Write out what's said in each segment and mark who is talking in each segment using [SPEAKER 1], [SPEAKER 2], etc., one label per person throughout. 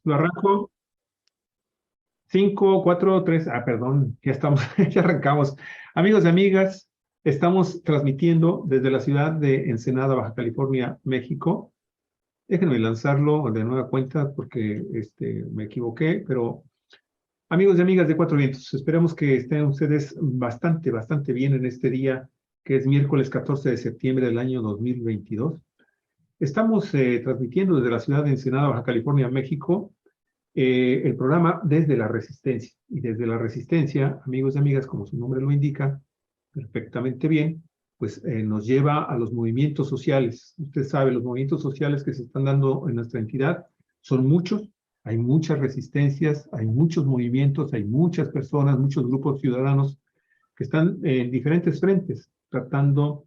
[SPEAKER 1] Lo arranco. 5, 4, 3. Perdón, ya estamos, ya arrancamos. Amigos y amigas, estamos transmitiendo desde la ciudad de Ensenada, Baja California, México. Déjenme lanzarlo de nueva cuenta porque me equivoqué, pero amigos y amigas de Cuatro Vientos, esperamos que estén ustedes bastante bien en este día, que es miércoles 14 de septiembre del año 2022. Estamos transmitiendo desde la ciudad de Ensenada, Baja California, México, el programa Desde la Resistencia. Y desde la Resistencia, amigos y amigas, como su nombre lo indica perfectamente bien, pues nos lleva a los movimientos sociales. Usted sabe, los movimientos sociales que se están dando en nuestra entidad son muchos, hay muchas resistencias, hay muchos movimientos, hay muchas personas, muchos grupos ciudadanos que están en diferentes frentes tratando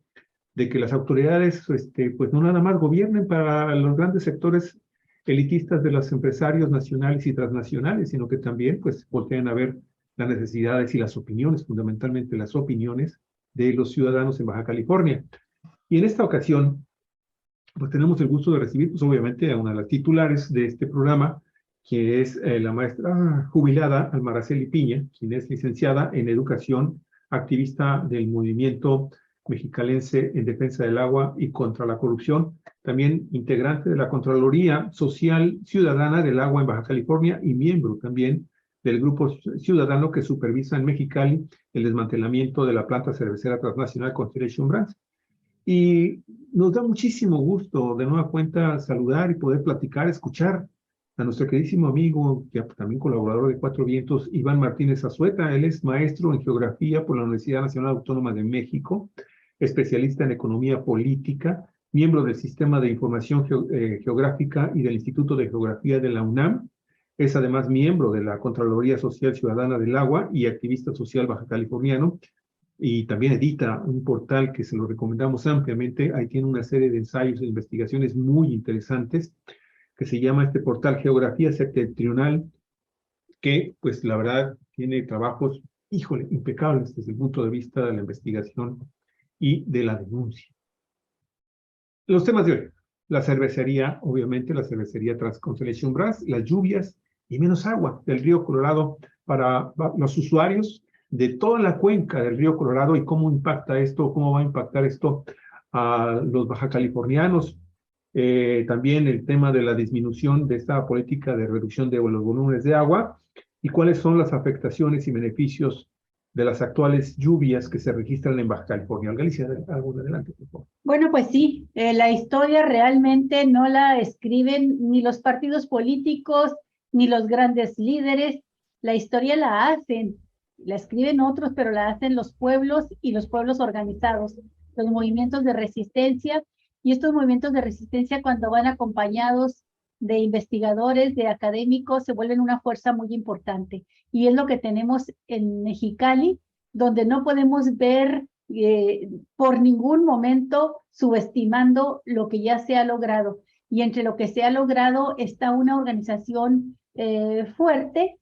[SPEAKER 1] de que las autoridades, pues no nada más gobiernen para los grandes sectores elitistas de los empresarios nacionales y transnacionales, sino que también, pues, volteen a ver las necesidades y las opiniones, fundamentalmente las opiniones de los ciudadanos en Baja California. Y en esta ocasión, pues tenemos el gusto de recibir, pues obviamente, a una de las titulares de este programa, que es la maestra jubilada Almaraceli Piña, quien es licenciada en Educación, activista del movimiento mexicalense en defensa del agua y contra la corrupción, también integrante de la Contraloría Social Ciudadana del Agua en Baja California y miembro también del grupo ciudadano que supervisa en Mexicali el desmantelamiento de la planta cervecera transnacional Constellation Brands. Y nos da muchísimo gusto de nueva cuenta saludar y poder platicar, escuchar a nuestro queridísimo amigo, que también colaborador de Cuatro Vientos, Iván Martínez Azueta. Él es maestro en geografía por la Universidad Nacional Autónoma de México, especialista en economía política, miembro del Sistema de Información Geográfica y del Instituto de Geografía de la UNAM. Es además miembro de la Contraloría Social Ciudadana del Agua y activista social baja californiano, y también edita un portal que se lo recomendamos ampliamente. Ahí tiene una serie de ensayos e investigaciones muy interesantes que se llama este portal Geografía Septentrional, que pues la verdad tiene trabajos, híjole, impecables desde el punto de vista de la investigación y de la denuncia. Los temas de hoy: la cervecería, obviamente, la cervecería Constellation Brands, las lluvias y menos agua del río Colorado para los usuarios de toda la cuenca del río Colorado y cómo impacta esto, cómo va a impactar esto a los bajacalifornianos. También el tema de la disminución de esta política de reducción de los volúmenes de agua y cuáles son las afectaciones y beneficios de las actuales lluvias que se registran en Baja California. Galicia, algo adelante, por favor.
[SPEAKER 2] Bueno, pues sí, la historia realmente no la escriben ni los partidos políticos ni los grandes líderes. La historia la escriben otros, pero la hacen los pueblos y los pueblos organizados, los movimientos de resistencia. Y estos movimientos de resistencia, cuando van acompañados de investigadores, de académicos, se vuelven una fuerza muy importante. Y es lo que tenemos en Mexicali, donde no podemos ver por ningún momento subestimando lo que ya se ha logrado. Y entre lo que se ha logrado está una organización fuerte,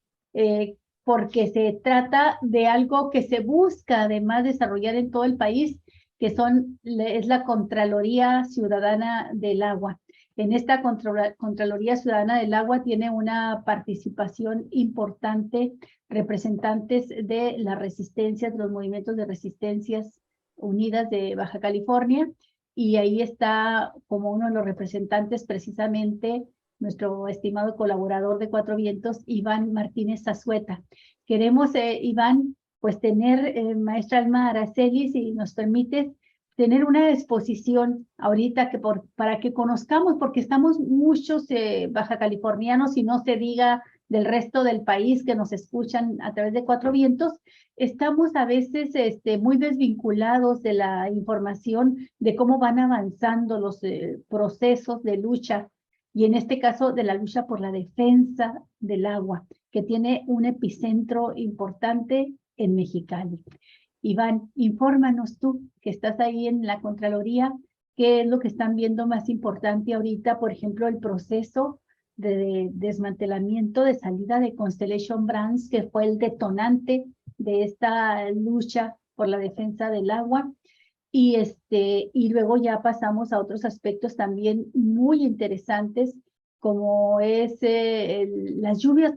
[SPEAKER 2] porque se trata de algo que se busca además desarrollar en todo el país, que es la Contraloría Ciudadana del Agua. En esta Contraloría Ciudadana del Agua tiene una participación importante representantes de las resistencias, de los movimientos de resistencias unidas de Baja California, y ahí está como uno de los representantes precisamente nuestro estimado colaborador de Cuatro Vientos, Iván Martínez Azueta. Queremos, Iván, pues tener, maestra Alma Araceli, si nos permites, tener una exposición ahorita para que conozcamos, porque estamos muchos baja californianos, y no se diga del resto del país que nos escuchan a través de Cuatro Vientos, estamos a veces muy desvinculados de la información de cómo van avanzando los procesos de lucha, y en este caso de la lucha por la defensa del agua, que tiene un epicentro importante en Mexicali. Iván, infórmanos tú, que estás ahí en la Contraloría, qué es lo que están viendo más importante ahorita, por ejemplo, el proceso de desmantelamiento, de salida de Constellation Brands, que fue el detonante de esta lucha por la defensa del agua. Y luego ya pasamos a otros aspectos también muy interesantes, como es las lluvias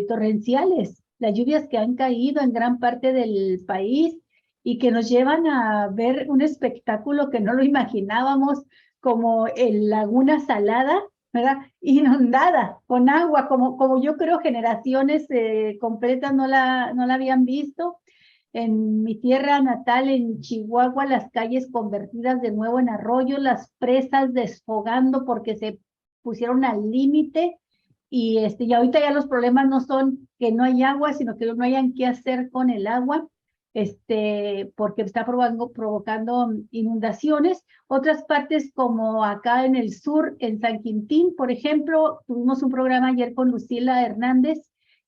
[SPEAKER 2] torrenciales, las lluvias que han caído en gran parte del país y que nos llevan a ver un espectáculo que no lo imaginábamos, como el Laguna Salada, ¿verdad? Inundada con agua, como yo creo generaciones completas no la habían visto. En mi tierra natal, en Chihuahua, las calles convertidas de nuevo en arroyos, las presas desfogando porque se pusieron al límite y ahorita ya los problemas no son que no hay agua, sino que no hayan qué hacer con el agua, porque está provocando inundaciones. Otras partes como acá en el sur, en San Quintín, por ejemplo, tuvimos un programa ayer con Lucila Hernández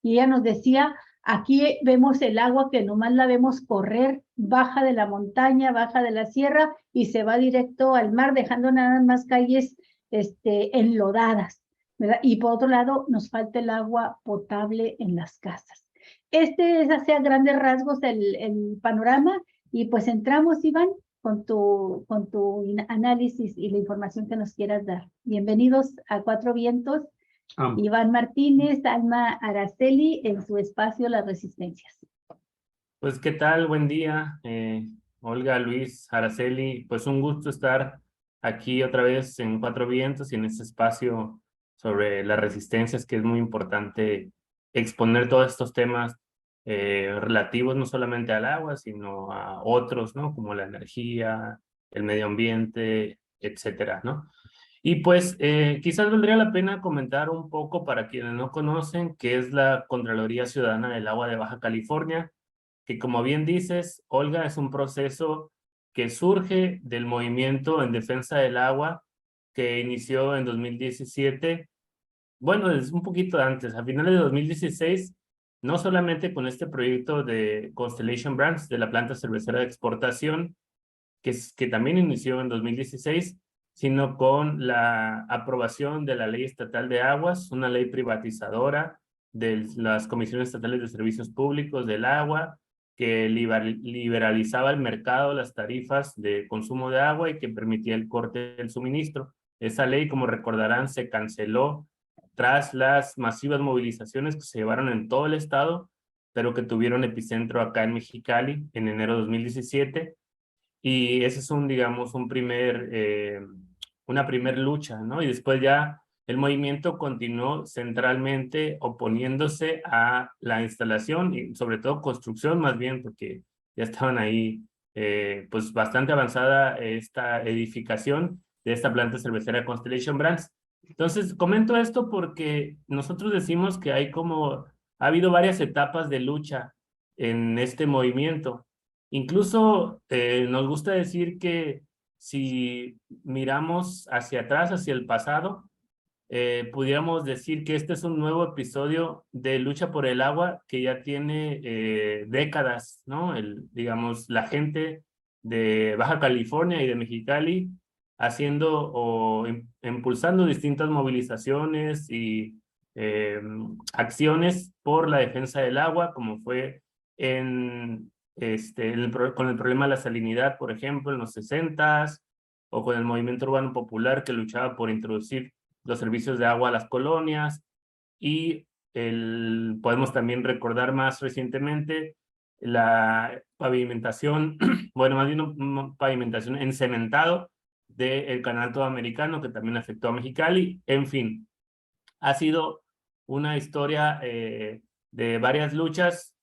[SPEAKER 2] y ella nos decía, aquí vemos el agua que nomás la vemos correr, baja de la montaña, baja de la sierra y se va directo al mar, dejando nada más calles enlodadas, ¿verdad? Y por otro lado, nos falta el agua potable en las casas. Es así a grandes rasgos el panorama y pues entramos, Iván, con tu análisis y la información que nos quieras dar. Bienvenidos a Cuatro Vientos, Iván Martínez, Alma Araceli, en su espacio Las Resistencias.
[SPEAKER 3] Pues, ¿qué tal? Buen día, Olga, Luis, Araceli. Pues un gusto estar aquí otra vez en Cuatro Vientos y en este espacio sobre las resistencias, que es muy importante exponer todos estos temas relativos no solamente al agua, sino a otros, ¿no? Como la energía, el medio ambiente, etcétera, ¿no? Y pues quizás valdría la pena comentar un poco para quienes no conocen qué es la Contraloría Ciudadana del Agua de Baja California, que como bien dices, Olga, es un proceso que surge del movimiento en defensa del agua que inició en 2017. Bueno, es un poquito antes, a finales de 2016, no solamente con este proyecto de Constellation Brands, de la planta cervecera de exportación, que también inició en 2016, sino con la aprobación de la Ley Estatal de Aguas, una ley privatizadora de las Comisiones Estatales de Servicios Públicos del Agua, que liberalizaba el mercado, las tarifas de consumo de agua y que permitía el corte del suministro. Esa ley, como recordarán, se canceló tras las masivas movilizaciones que se llevaron en todo el estado, pero que tuvieron epicentro acá en Mexicali en enero de 2017. Y ese es digamos, una primer lucha, ¿no? Y después ya el movimiento continuó centralmente oponiéndose a la instalación y sobre todo construcción más bien, porque ya estaban ahí pues bastante avanzada esta edificación de esta planta cervecera Constellation Brands. Entonces, comento esto porque nosotros decimos que ha habido varias etapas de lucha en este movimiento. Incluso nos gusta decir que si miramos hacia atrás, hacia el pasado, pudiéramos decir que este es un nuevo episodio de lucha por el agua que ya tiene décadas, ¿no? Digamos, la gente de Baja California y de Mexicali haciendo o impulsando distintas movilizaciones y acciones por la defensa del agua, como fue con el problema de la salinidad, por ejemplo, en los 60s, o con el movimiento urbano popular que luchaba por introducir los servicios de agua a las colonias, y podemos también recordar más recientemente la pavimentación, bueno, más bien una pavimentación en cementado del Canal Todoamericano, que también afectó a Mexicali. En fin, ha sido una historia de varias luchas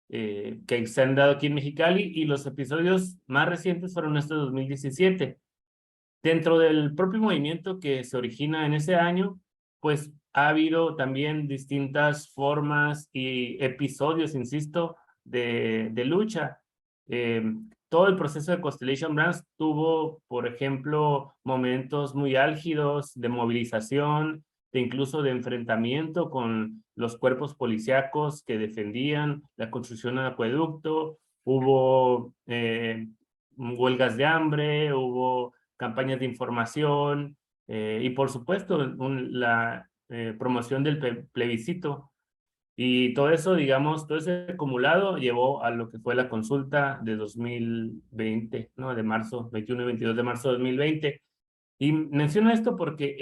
[SPEAKER 3] que se han dado aquí en Mexicali, y los episodios más recientes fueron este 2017. Dentro del propio movimiento que se origina en ese año, pues ha habido también distintas formas y episodios, insisto, de lucha. Todo el proceso de Constellation Brands tuvo, por ejemplo, momentos muy álgidos de movilización, de incluso de enfrentamiento con los cuerpos policíacos que defendían la construcción del acueducto. Hubo huelgas de hambre, hubo campañas de información y por supuesto la promoción del plebiscito. Y todo eso, digamos, todo ese acumulado llevó a lo que fue la consulta de 2020, ¿no? De marzo, 21 y 22 de marzo de 2020. Y menciono esto porque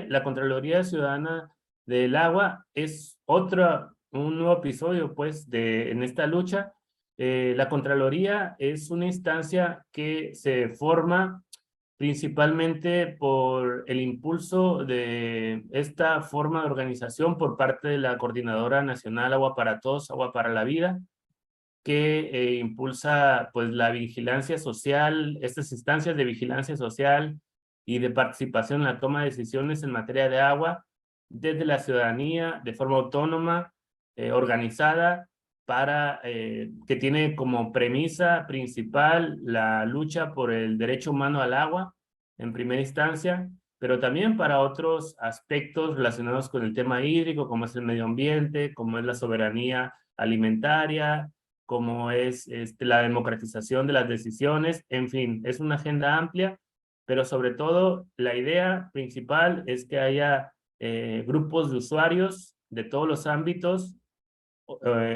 [SPEAKER 3] la Contraloría Ciudadana del Agua es un nuevo episodio, pues, en esta lucha. La Contraloría es una instancia que se forma principalmente por el impulso de esta forma de organización por parte de la Coordinadora Nacional Agua para Todos, Agua para la Vida, que impulsa pues la vigilancia social, estas instancias de vigilancia social y de participación en la toma de decisiones en materia de agua desde la ciudadanía de forma autónoma, organizada, que tiene como premisa principal la lucha por el derecho humano al agua en primera instancia, pero también para otros aspectos relacionados con el tema hídrico, como es el medio ambiente, como es la soberanía alimentaria, como es la democratización de las decisiones, en fin, es una agenda amplia, pero sobre todo la idea principal es que haya grupos de usuarios de todos los ámbitos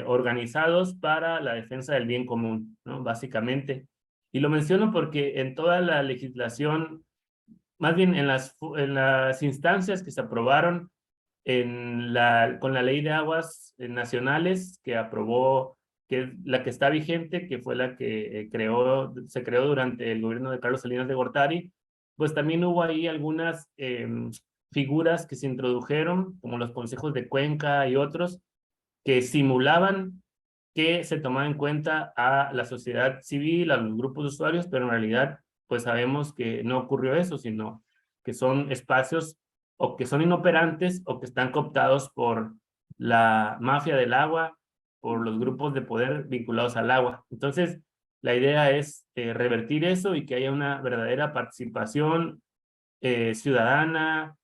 [SPEAKER 3] organizados para la defensa del bien común, ¿no? Básicamente. Y lo menciono porque en toda la legislación, más bien en las instancias que se aprobaron con la Ley de Aguas Nacionales que aprobó, que es la que está vigente, que fue la que se creó durante el gobierno de Carlos Salinas de Gortari, pues también hubo ahí algunas figuras que se introdujeron, como los consejos de Cuenca y otros, que simulaban que se tomaba en cuenta a la sociedad civil, a los grupos de usuarios, pero en realidad pues sabemos que no ocurrió eso, sino que son espacios o que son inoperantes o que están cooptados por la mafia del agua, por los grupos de poder vinculados al agua. Entonces, la idea es revertir eso y que haya una verdadera participación ciudadana,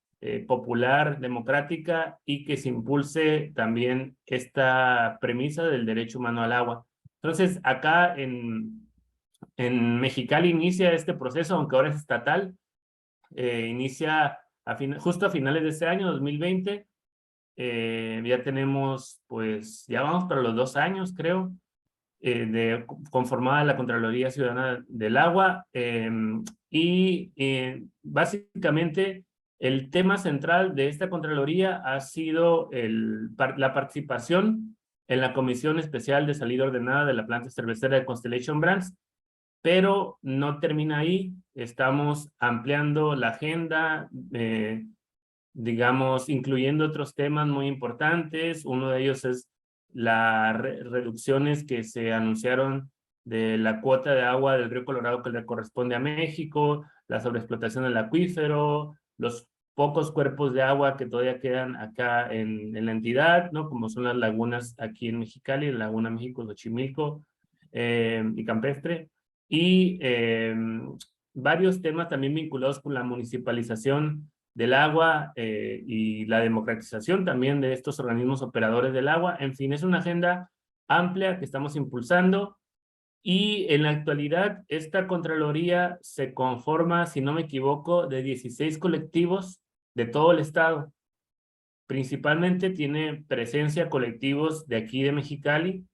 [SPEAKER 3] popular, democrática, y que se impulse también esta premisa del derecho humano al agua. Entonces, acá en Mexicali inicia este proceso, aunque ahora es estatal, inicia justo a finales de este año, 2020, ya tenemos, pues, ya vamos para los 2 años, creo, conformada la Contraloría Ciudadana del Agua, y básicamente el tema central de esta Contraloría ha sido la participación en la Comisión Especial de Salida Ordenada de la planta cervecera de Constellation Brands, pero no termina ahí. Estamos ampliando la agenda, digamos, incluyendo otros temas muy importantes. Uno de ellos es las reducciones que se anunciaron de la cuota de agua del río Colorado que le corresponde a México, la sobreexplotación del acuífero, los pocos cuerpos de agua que todavía quedan acá en la entidad, ¿no? Como son las lagunas aquí en Mexicali, la Laguna México, Xochimilco y Campestre, y varios temas también vinculados con la municipalización del agua y la democratización también de estos organismos operadores del agua. En fin, es una agenda amplia que estamos impulsando, y en la actualidad esta Contraloría se conforma, si no me equivoco, de 16 colectivos de todo el estado. Principalmente tiene presencia colectivos de aquí de Mexicali,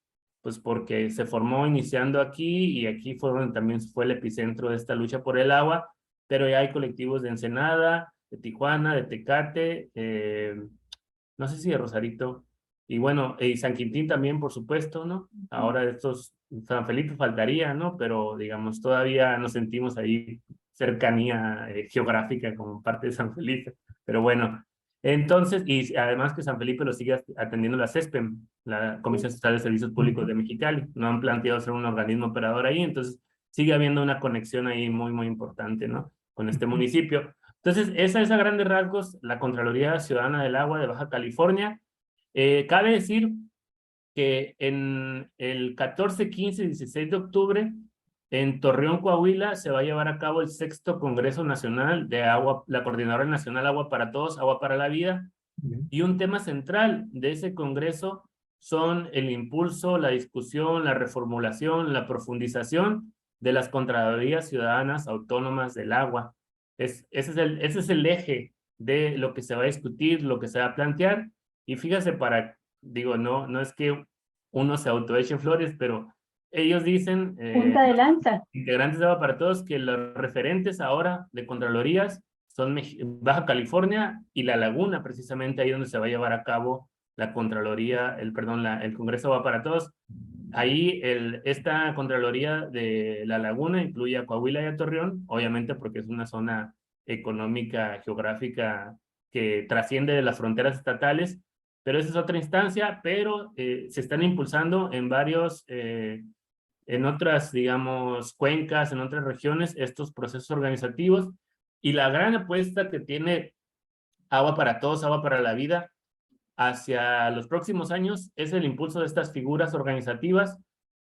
[SPEAKER 3] pues porque se formó iniciando aquí, y aquí fue donde también fue el epicentro de esta lucha por el agua, pero ya hay colectivos de Ensenada, de Tijuana, de Tecate, no sé si de Rosarito, y bueno, y San Quintín también, por supuesto, ¿no? Ahora San Felipe faltaría, ¿no? Pero digamos, todavía nos sentimos ahí cercanía geográfica como parte de San Felipe, pero bueno. Entonces, y además que San Felipe lo sigue atendiendo la CESPEM, la Comisión Estatal de Servicios Públicos de Mexicali. No han planteado ser un organismo operador ahí, entonces sigue habiendo una conexión ahí muy, muy importante, ¿no? Con este municipio. Entonces, esa es a grandes rasgos la Contraloría Ciudadana del Agua de Baja California. Cabe decir que en el 14, 15 y 16 de octubre, en Torreón, Coahuila, se va a llevar a cabo el 6º Congreso Nacional de Agua, la Coordinadora Nacional Agua para Todos, Agua para la Vida. Y un tema central de ese congreso son el impulso, la discusión, la reformulación, la profundización de las Contralorías Ciudadanas Autónomas del Agua. Ese es el eje de lo que se va a discutir, lo que se va a plantear. Y fíjase, no es que uno se autoeche flores, pero ellos dicen,
[SPEAKER 2] Punta de lanza.
[SPEAKER 3] integrantes de Agua para Todos, que los referentes ahora de Contralorías son Baja California y La Laguna, precisamente ahí donde se va a llevar a cabo la Contraloría, el Congreso Agua para Todos. Ahí esta Contraloría de La Laguna incluye a Coahuila y a Torreón, obviamente porque es una zona económica, geográfica que trasciende de las fronteras estatales, pero esa es otra instancia, pero se están impulsando en en otras, digamos, cuencas, en otras regiones, estos procesos organizativos, y la gran apuesta que tiene Agua para Todos, Agua para la Vida, hacia los próximos años es el impulso de estas figuras organizativas,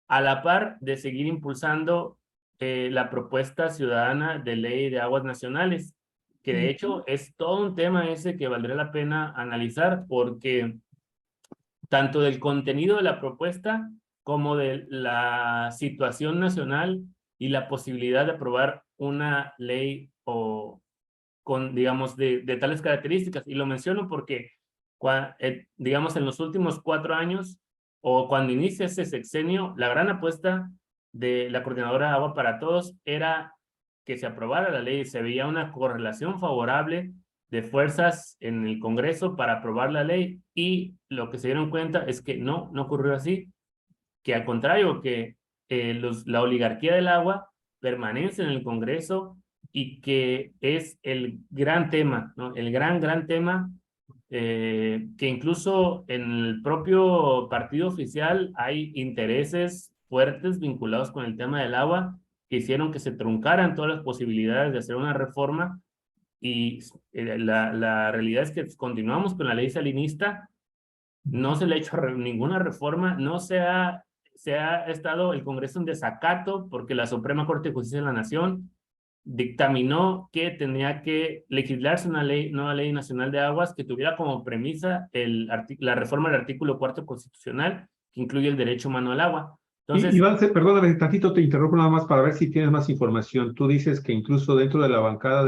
[SPEAKER 3] a la par de seguir impulsando la propuesta ciudadana de ley de aguas nacionales, que de hecho es todo un tema ese que valdría la pena analizar, porque tanto del contenido de la propuesta como de la situación nacional y la posibilidad de aprobar una ley o con, digamos, de tales características. Y lo menciono porque, digamos, en los últimos 4 años o cuando inicia ese sexenio, la gran apuesta de la Coordinadora Agua para Todos era que se aprobara la ley. Se veía una correlación favorable de fuerzas en el Congreso para aprobar la ley, y lo que se dieron cuenta es que no ocurrió así, que al contrario, que la oligarquía del agua permanece en el Congreso y que es el gran tema, ¿no? El gran tema, que incluso en el propio partido oficial hay intereses fuertes vinculados con el tema del agua que hicieron que se truncaran todas las posibilidades de hacer una reforma, y la realidad es que continuamos con la ley salinista, no se le ha hecho ninguna reforma, no se ha estado el Congreso en desacato porque la Suprema Corte de Justicia de la Nación dictaminó que tenía que legislarse una nueva ley nacional de aguas que tuviera como premisa la reforma del artículo 4 constitucional, que incluye el derecho humano al agua. Entonces,
[SPEAKER 1] Iván, perdóname, tantito te interrumpo nada más para ver si tienes más información. Tú dices que incluso dentro de la bancada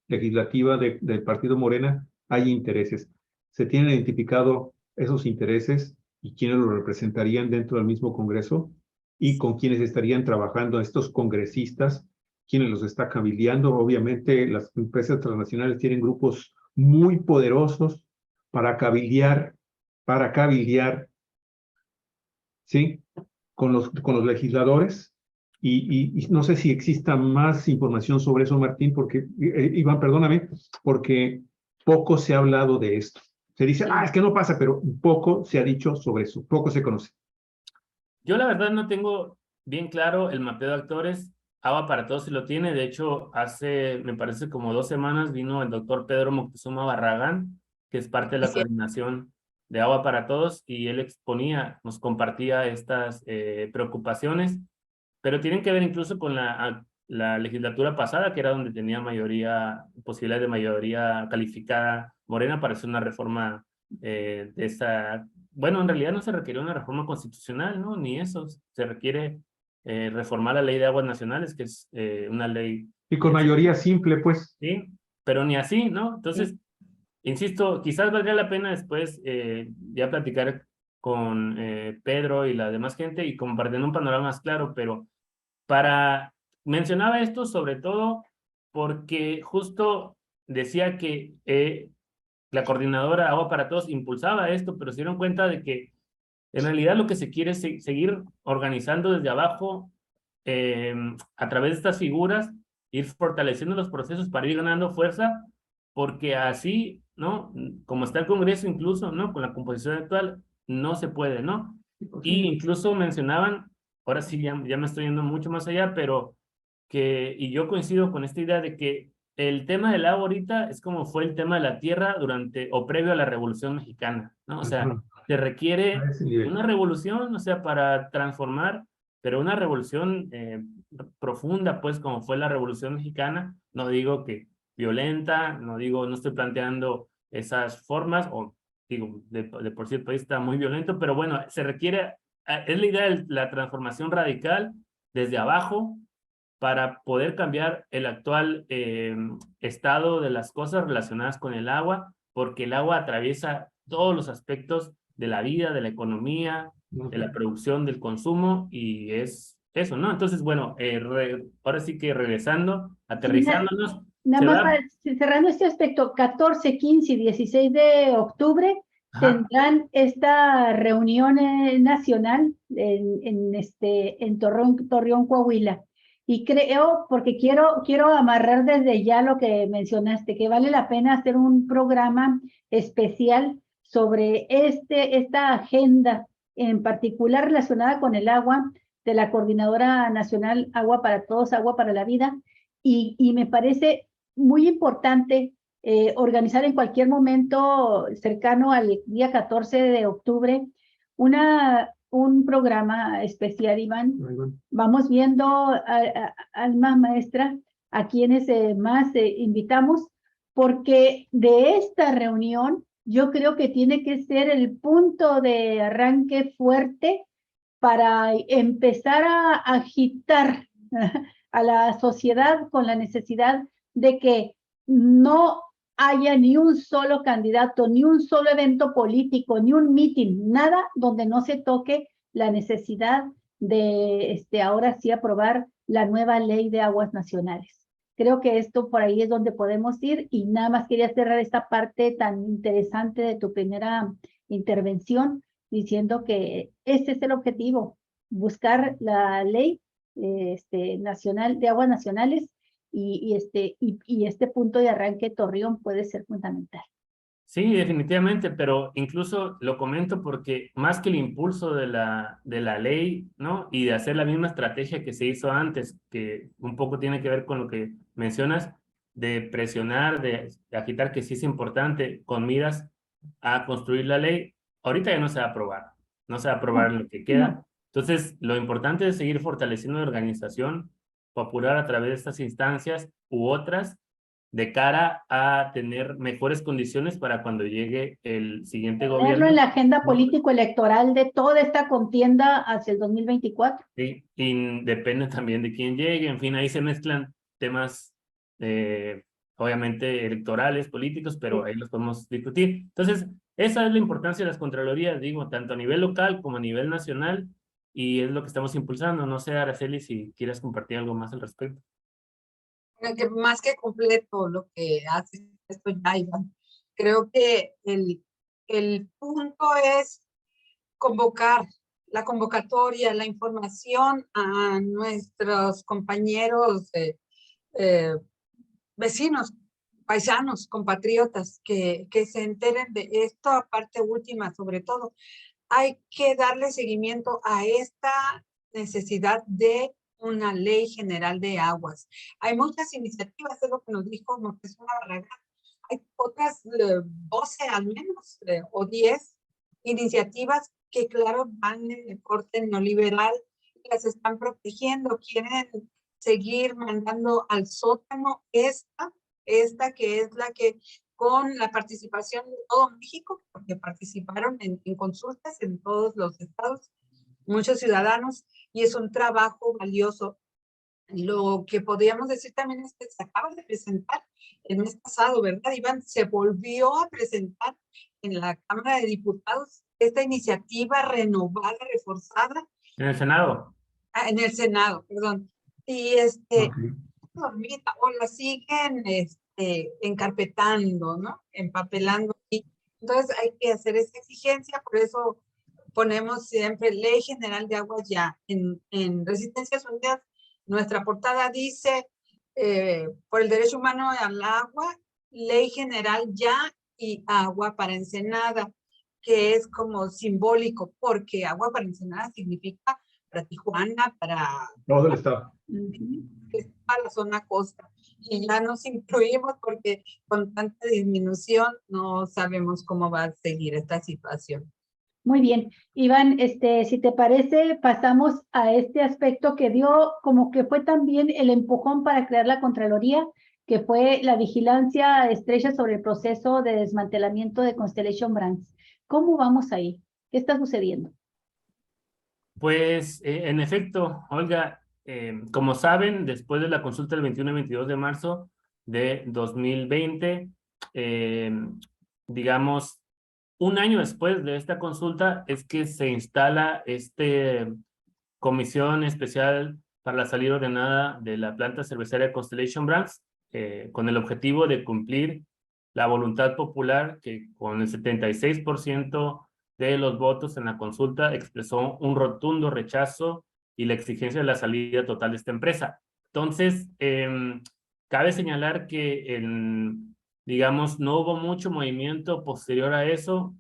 [SPEAKER 1] legislativa del Partido Morena hay intereses. ¿Se tienen identificado esos intereses y quiénes los representarían dentro del mismo Congreso? ¿Y con quiénes estarían trabajando estos congresistas? ¿Quiénes los está cabildeando? Obviamente las empresas transnacionales tienen grupos muy poderosos para cabildear, ¿sí? Con los legisladores, y no sé si exista más información sobre eso, Martín, porque, Iván, perdóname, porque poco se ha hablado de esto. Se dice, es que no pasa, pero poco se ha dicho sobre eso, poco se conoce.
[SPEAKER 3] yo la verdad no tengo bien claro el mapeo de actores. Agua para Todos sí lo tiene. De hecho, me parece como 2 semanas vino el doctor Pedro Moctezuma Barragán, que es parte de la coordinación de Agua para Todos, y él nos compartía estas preocupaciones, pero tienen que ver incluso con la legislatura pasada, que era donde tenía posibilidad de mayoría calificada Morena para hacer una reforma de esa. Bueno, en realidad no se requirió una reforma constitucional, ¿no? Ni eso. Se requiere reformar la ley de aguas nacionales, que es una ley.
[SPEAKER 1] Y con mayoría simple, pues.
[SPEAKER 3] Sí, pero ni así, ¿no? Entonces, insisto, quizás valdría la pena después ya platicar con Pedro y la demás gente y compartir un panorama más claro, pero mencionaba esto sobre todo porque justo decía que la coordinadora Agua para Todos impulsaba esto, pero se dieron cuenta de que en realidad lo que se quiere es seguir organizando desde abajo, a través de estas figuras, ir fortaleciendo los procesos para ir ganando fuerza, porque así, ¿no? Como está el Congreso incluso, ¿no? Con la composición actual, no se puede, ¿no? Y incluso mencionaban, ahora sí ya me estoy yendo mucho más allá, pero y yo coincido con esta idea de que el tema del agua ahorita es como fue el tema de la tierra durante o previo a la Revolución Mexicana, ¿no? O sea, se requiere una revolución, o sea, para transformar, pero una revolución profunda, pues, como fue la Revolución Mexicana. No digo que violenta, no estoy planteando esas formas, o digo, de por sí el país está muy violento, pero bueno, se requiere, es la idea de la transformación radical desde abajo, para poder cambiar el actual estado de las cosas relacionadas con el agua, porque el agua atraviesa todos los aspectos de la vida, de la economía, de la producción, del consumo, y es eso, ¿no? Entonces, bueno, ahora sí que regresando, aterrizándonos,
[SPEAKER 2] nada
[SPEAKER 3] Se
[SPEAKER 2] más
[SPEAKER 3] va.
[SPEAKER 2] para, cerrando este aspecto, 14, 15 y 16 de octubre
[SPEAKER 3] Ajá.
[SPEAKER 2] tendrán esta reunión nacional en Torreón, Coahuila. Y creo, porque quiero amarrar desde ya lo que mencionaste, que vale la pena hacer un programa especial sobre esta agenda, en particular relacionada con el agua, de la Coordinadora Nacional Agua para Todos, Agua para la Vida, y me parece muy importante organizar en cualquier momento cercano al día 14 de octubre un programa especial, Iván. Vamos viendo alma maestra a quienes más invitamos, porque de esta reunión yo creo que tiene que ser el punto de arranque fuerte para empezar a agitar a la sociedad con la necesidad de que no haya ni un solo candidato, ni un solo evento político, ni un mitin, nada donde no se toque la necesidad de ahora sí aprobar la nueva ley de aguas nacionales. Creo que esto por ahí es donde podemos ir, y nada más quería cerrar esta parte tan interesante de tu primera intervención diciendo que ese es el objetivo, buscar la ley nacional de aguas nacionales, y este punto de arranque Torreón puede ser fundamental.
[SPEAKER 3] Sí, definitivamente, pero incluso lo comento porque más que el impulso de la ley, ¿no? Y de hacer la misma estrategia que se hizo antes, que un poco tiene que ver con lo que mencionas, de presionar, de agitar que sí es importante con miras a construir la ley, ahorita ya no se va a aprobar, no se va a aprobar en lo que queda.
[SPEAKER 2] No.
[SPEAKER 3] Entonces, lo importante es seguir fortaleciendo la organización, popular a través de estas instancias u otras, de cara a tener mejores condiciones para cuando llegue el siguiente
[SPEAKER 2] Tenerlo
[SPEAKER 3] gobierno.
[SPEAKER 2] en la agenda
[SPEAKER 3] ¿No?
[SPEAKER 2] político-electoral de toda esta contienda hacia el 2024.
[SPEAKER 3] Sí, y depende también de quién llegue, en fin, ahí se mezclan temas, obviamente, electorales, políticos, pero ahí los podemos discutir. Entonces, esa es la importancia de las contralorías, digo, tanto a nivel local como a nivel nacional, y es lo que estamos impulsando. No sé, Araceli, si quieres compartir algo más al respecto.
[SPEAKER 4] Que más que completo lo que hace esto ya, Iván. Creo que el punto es convocar la convocatoria, la información a nuestros compañeros vecinos, paisanos, compatriotas, que se enteren de esto, aparte última sobre todo. Hay que darle seguimiento a esta necesidad de una ley general de aguas. Hay muchas iniciativas, es lo que nos dijo Moctezuma Barragán. Hay otras 12 al menos, o 10 iniciativas que, claro, van en el corte neoliberal y las están protegiendo. Quieren seguir mandando al sótano esta que es la que, con la participación de todo México, porque participaron en consultas en todos los estados, muchos ciudadanos, y es un trabajo valioso. Lo que podríamos decir también es que se acaba de presentar el mes pasado, ¿verdad, Iván? Se volvió a presentar en la Cámara de Diputados esta iniciativa renovada, reforzada.
[SPEAKER 3] En el Senado.
[SPEAKER 4] En el Senado, perdón. Y dormita, o la siguen encarpetando, ¿no? Empapelando. Entonces hay que hacer esa exigencia, por eso ponemos siempre Ley General de Aguas ya. En Resistencias Unidas, nuestra portada dice, por el derecho humano al agua, Ley General ya y agua para Ensenada, que es como simbólico, porque agua para Ensenada significa para Tijuana, para
[SPEAKER 1] todo el estado.
[SPEAKER 4] Que es para la zona costa, y ya nos incluimos porque con tanta disminución no sabemos cómo va a seguir esta situación.
[SPEAKER 2] Muy bien, Iván, si te parece, pasamos a este aspecto que dio como que fue también el empujón para crear la Contraloría, que fue la vigilancia estrecha sobre el proceso de desmantelamiento de Constellation Brands. ¿Cómo vamos ahí? ¿Qué está sucediendo?
[SPEAKER 3] Pues, en efecto, Olga, como saben, después de la consulta del 21 y 22 de marzo de 2020, digamos, un año después de esta consulta es que se instala Comisión Especial para la Salida Ordenada de la Planta Cervecera Constellation Brands, con el objetivo de cumplir la voluntad popular que con el 76% de los votos en la consulta expresó un rotundo rechazo y la exigencia de la salida total de esta empresa. Entonces, cabe señalar que, digamos, no hubo mucho movimiento posterior a eso,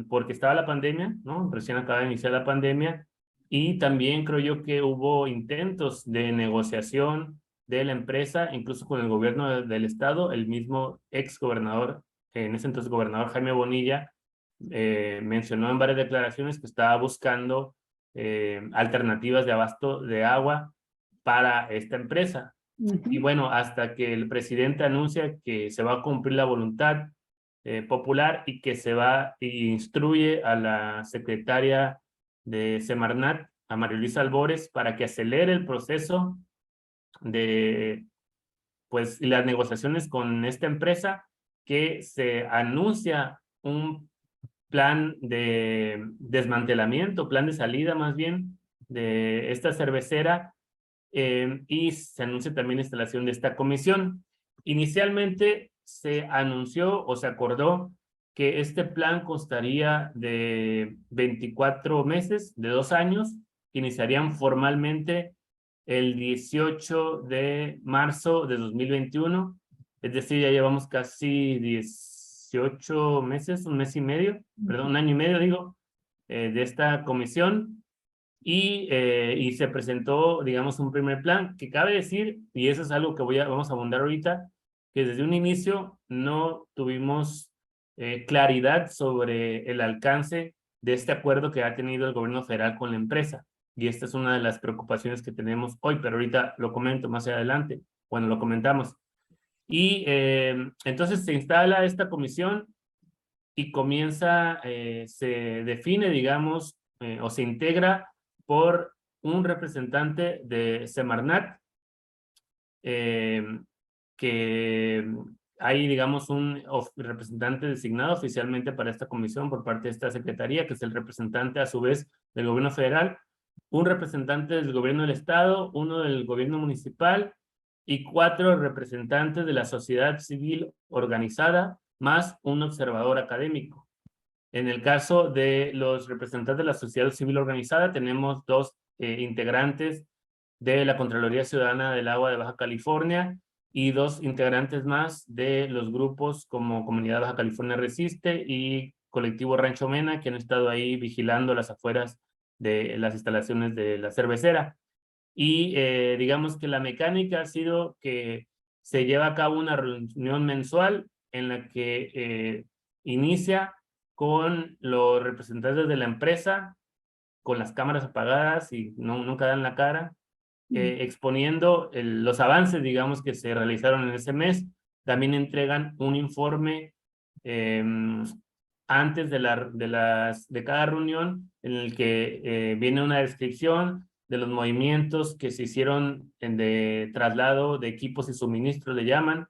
[SPEAKER 3] porque estaba la pandemia, ¿no? Recién acaba de iniciar la pandemia, y también creo yo que hubo intentos de negociación de la empresa, incluso con el gobierno del estado. El mismo ex gobernador, en ese entonces gobernador Jaime Bonilla, mencionó en varias declaraciones que estaba buscando alternativas de abasto de agua para esta empresa. Y bueno, hasta que el presidente anuncia que se va a cumplir la voluntad popular y que se va y instruye a la secretaria de Semarnat, a María Luisa Albores, para que acelere el proceso de, pues, las negociaciones con esta empresa, que se anuncia un plan de desmantelamiento, plan de salida más bien, de esta cervecera, y se anuncia también la instalación de esta comisión. Inicialmente se anunció o se acordó que este plan constaría de 24 meses, de 2 años, que iniciarían formalmente el 18 de marzo de 2021, es decir, ya llevamos casi 18 meses, un mes y medio, perdón, un año y medio, digo, de esta comisión, y se presentó, digamos, un primer plan que cabe decir, y eso es algo que vamos a abundar ahorita, que desde un inicio no tuvimos claridad sobre el alcance de este acuerdo que ha tenido el gobierno federal con la empresa. Y esta es una de las preocupaciones que tenemos hoy, pero ahorita lo comento más adelante, bueno, lo comentamos. Y entonces se instala esta comisión y comienza, se define, digamos, o se integra por un representante de Semarnat, que hay, digamos, un representante designado oficialmente para esta comisión por parte de esta secretaría, que es el representante a su vez del gobierno federal, un representante del gobierno del estado, uno del gobierno municipal y 4 representantes de la sociedad civil organizada, más un observador académico. En el caso de los representantes de la sociedad civil organizada, tenemos 2 integrantes de la Contraloría Ciudadana del Agua de Baja California y 2 integrantes más de los grupos como Comunidad Baja California Resiste y Colectivo Rancho Mena, que han estado ahí vigilando las afueras de las instalaciones de la cervecera. Y digamos que la mecánica ha sido que se lleva a cabo una reunión mensual en la que inicia con los representantes de la empresa, con las cámaras apagadas y nunca dan la cara, exponiendo los avances, digamos, que se realizaron en ese mes. También entregan un informe antes de cada reunión, en el que viene una descripción de los movimientos que se hicieron de traslado de equipos y suministros, le llaman,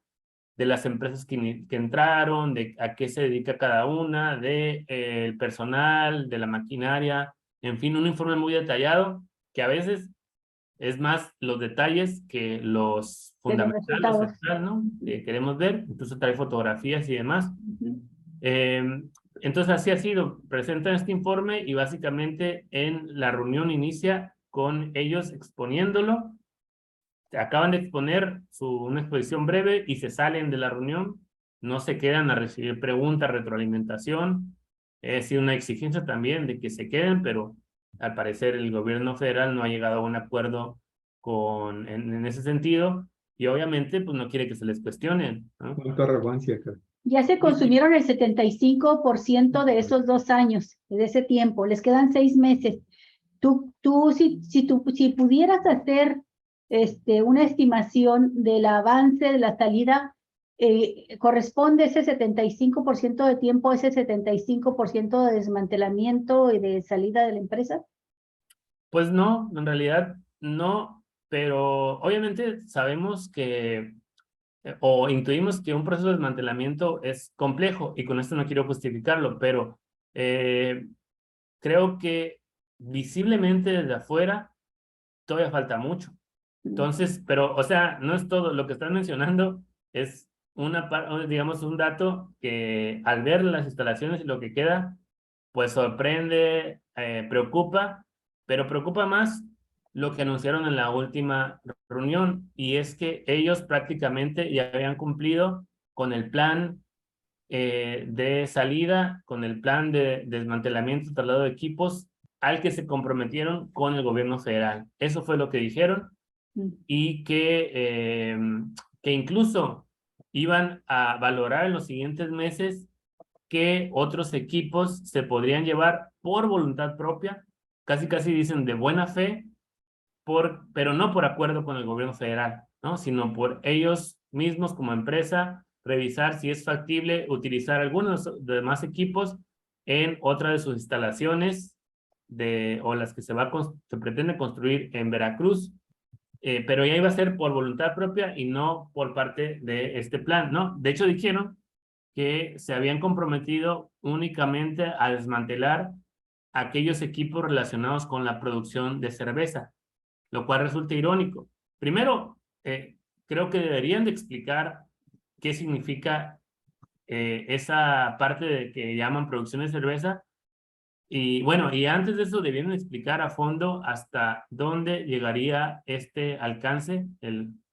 [SPEAKER 3] de las empresas que entraron, de a qué se dedica cada una, de el personal, de la maquinaria, en fin, un informe muy detallado que a veces es más los detalles que los fundamentales, ¿no? Que queremos ver, incluso trae fotografías y demás. Entonces así ha sido, presentan este informe y básicamente en la reunión inicia con ellos exponiéndolo, acaban de exponer una exposición breve y se salen de la reunión, no se quedan a recibir preguntas, retroalimentación. Es una exigencia también de que se queden, pero al parecer el gobierno federal no ha llegado a un acuerdo en ese sentido, y obviamente pues no quiere que se les cuestione, ¿no?
[SPEAKER 1] Cuánta arrogancia, cara.
[SPEAKER 2] Ya se consumieron el 75% de esos 2 años, de ese tiempo, les quedan 6 meses. Si pudieras hacer una estimación del avance de la salida, ¿corresponde ese 75% de tiempo, ese 75% de desmantelamiento y de salida de la empresa?
[SPEAKER 3] Pues no, en realidad no, pero obviamente sabemos que, o intuimos que un proceso de desmantelamiento es complejo, y con esto no quiero justificarlo, pero creo que visiblemente desde afuera todavía falta mucho. Entonces, pero, o sea, no es todo. Lo que estás mencionando es digamos, un dato que al ver las instalaciones y lo que queda, pues sorprende, preocupa, pero preocupa más lo que anunciaron en la última reunión, y es que ellos prácticamente ya habían cumplido con el plan de salida, con el plan de desmantelamiento, traslado de equipos al que se comprometieron con el gobierno federal. Eso fue lo que dijeron, y que incluso iban a valorar en los siguientes meses que otros equipos se podrían llevar por voluntad propia, casi dicen de buena fe, pero no por acuerdo con el gobierno federal, ¿no? Sino por ellos mismos como empresa, revisar si es factible utilizar algunos de demás equipos en otra de sus instalaciones o las que se pretende construir en Veracruz, pero ya iba a ser por voluntad propia y no por parte de este plan, ¿no? De hecho, dijeron que se habían comprometido únicamente a desmantelar aquellos equipos relacionados con la producción de cerveza, lo cual resulta irónico. Primero, creo que deberían de explicar qué significa esa parte de que llaman producción de cerveza. Y bueno, y antes de eso debieron explicar a fondo hasta dónde llegaría este alcance,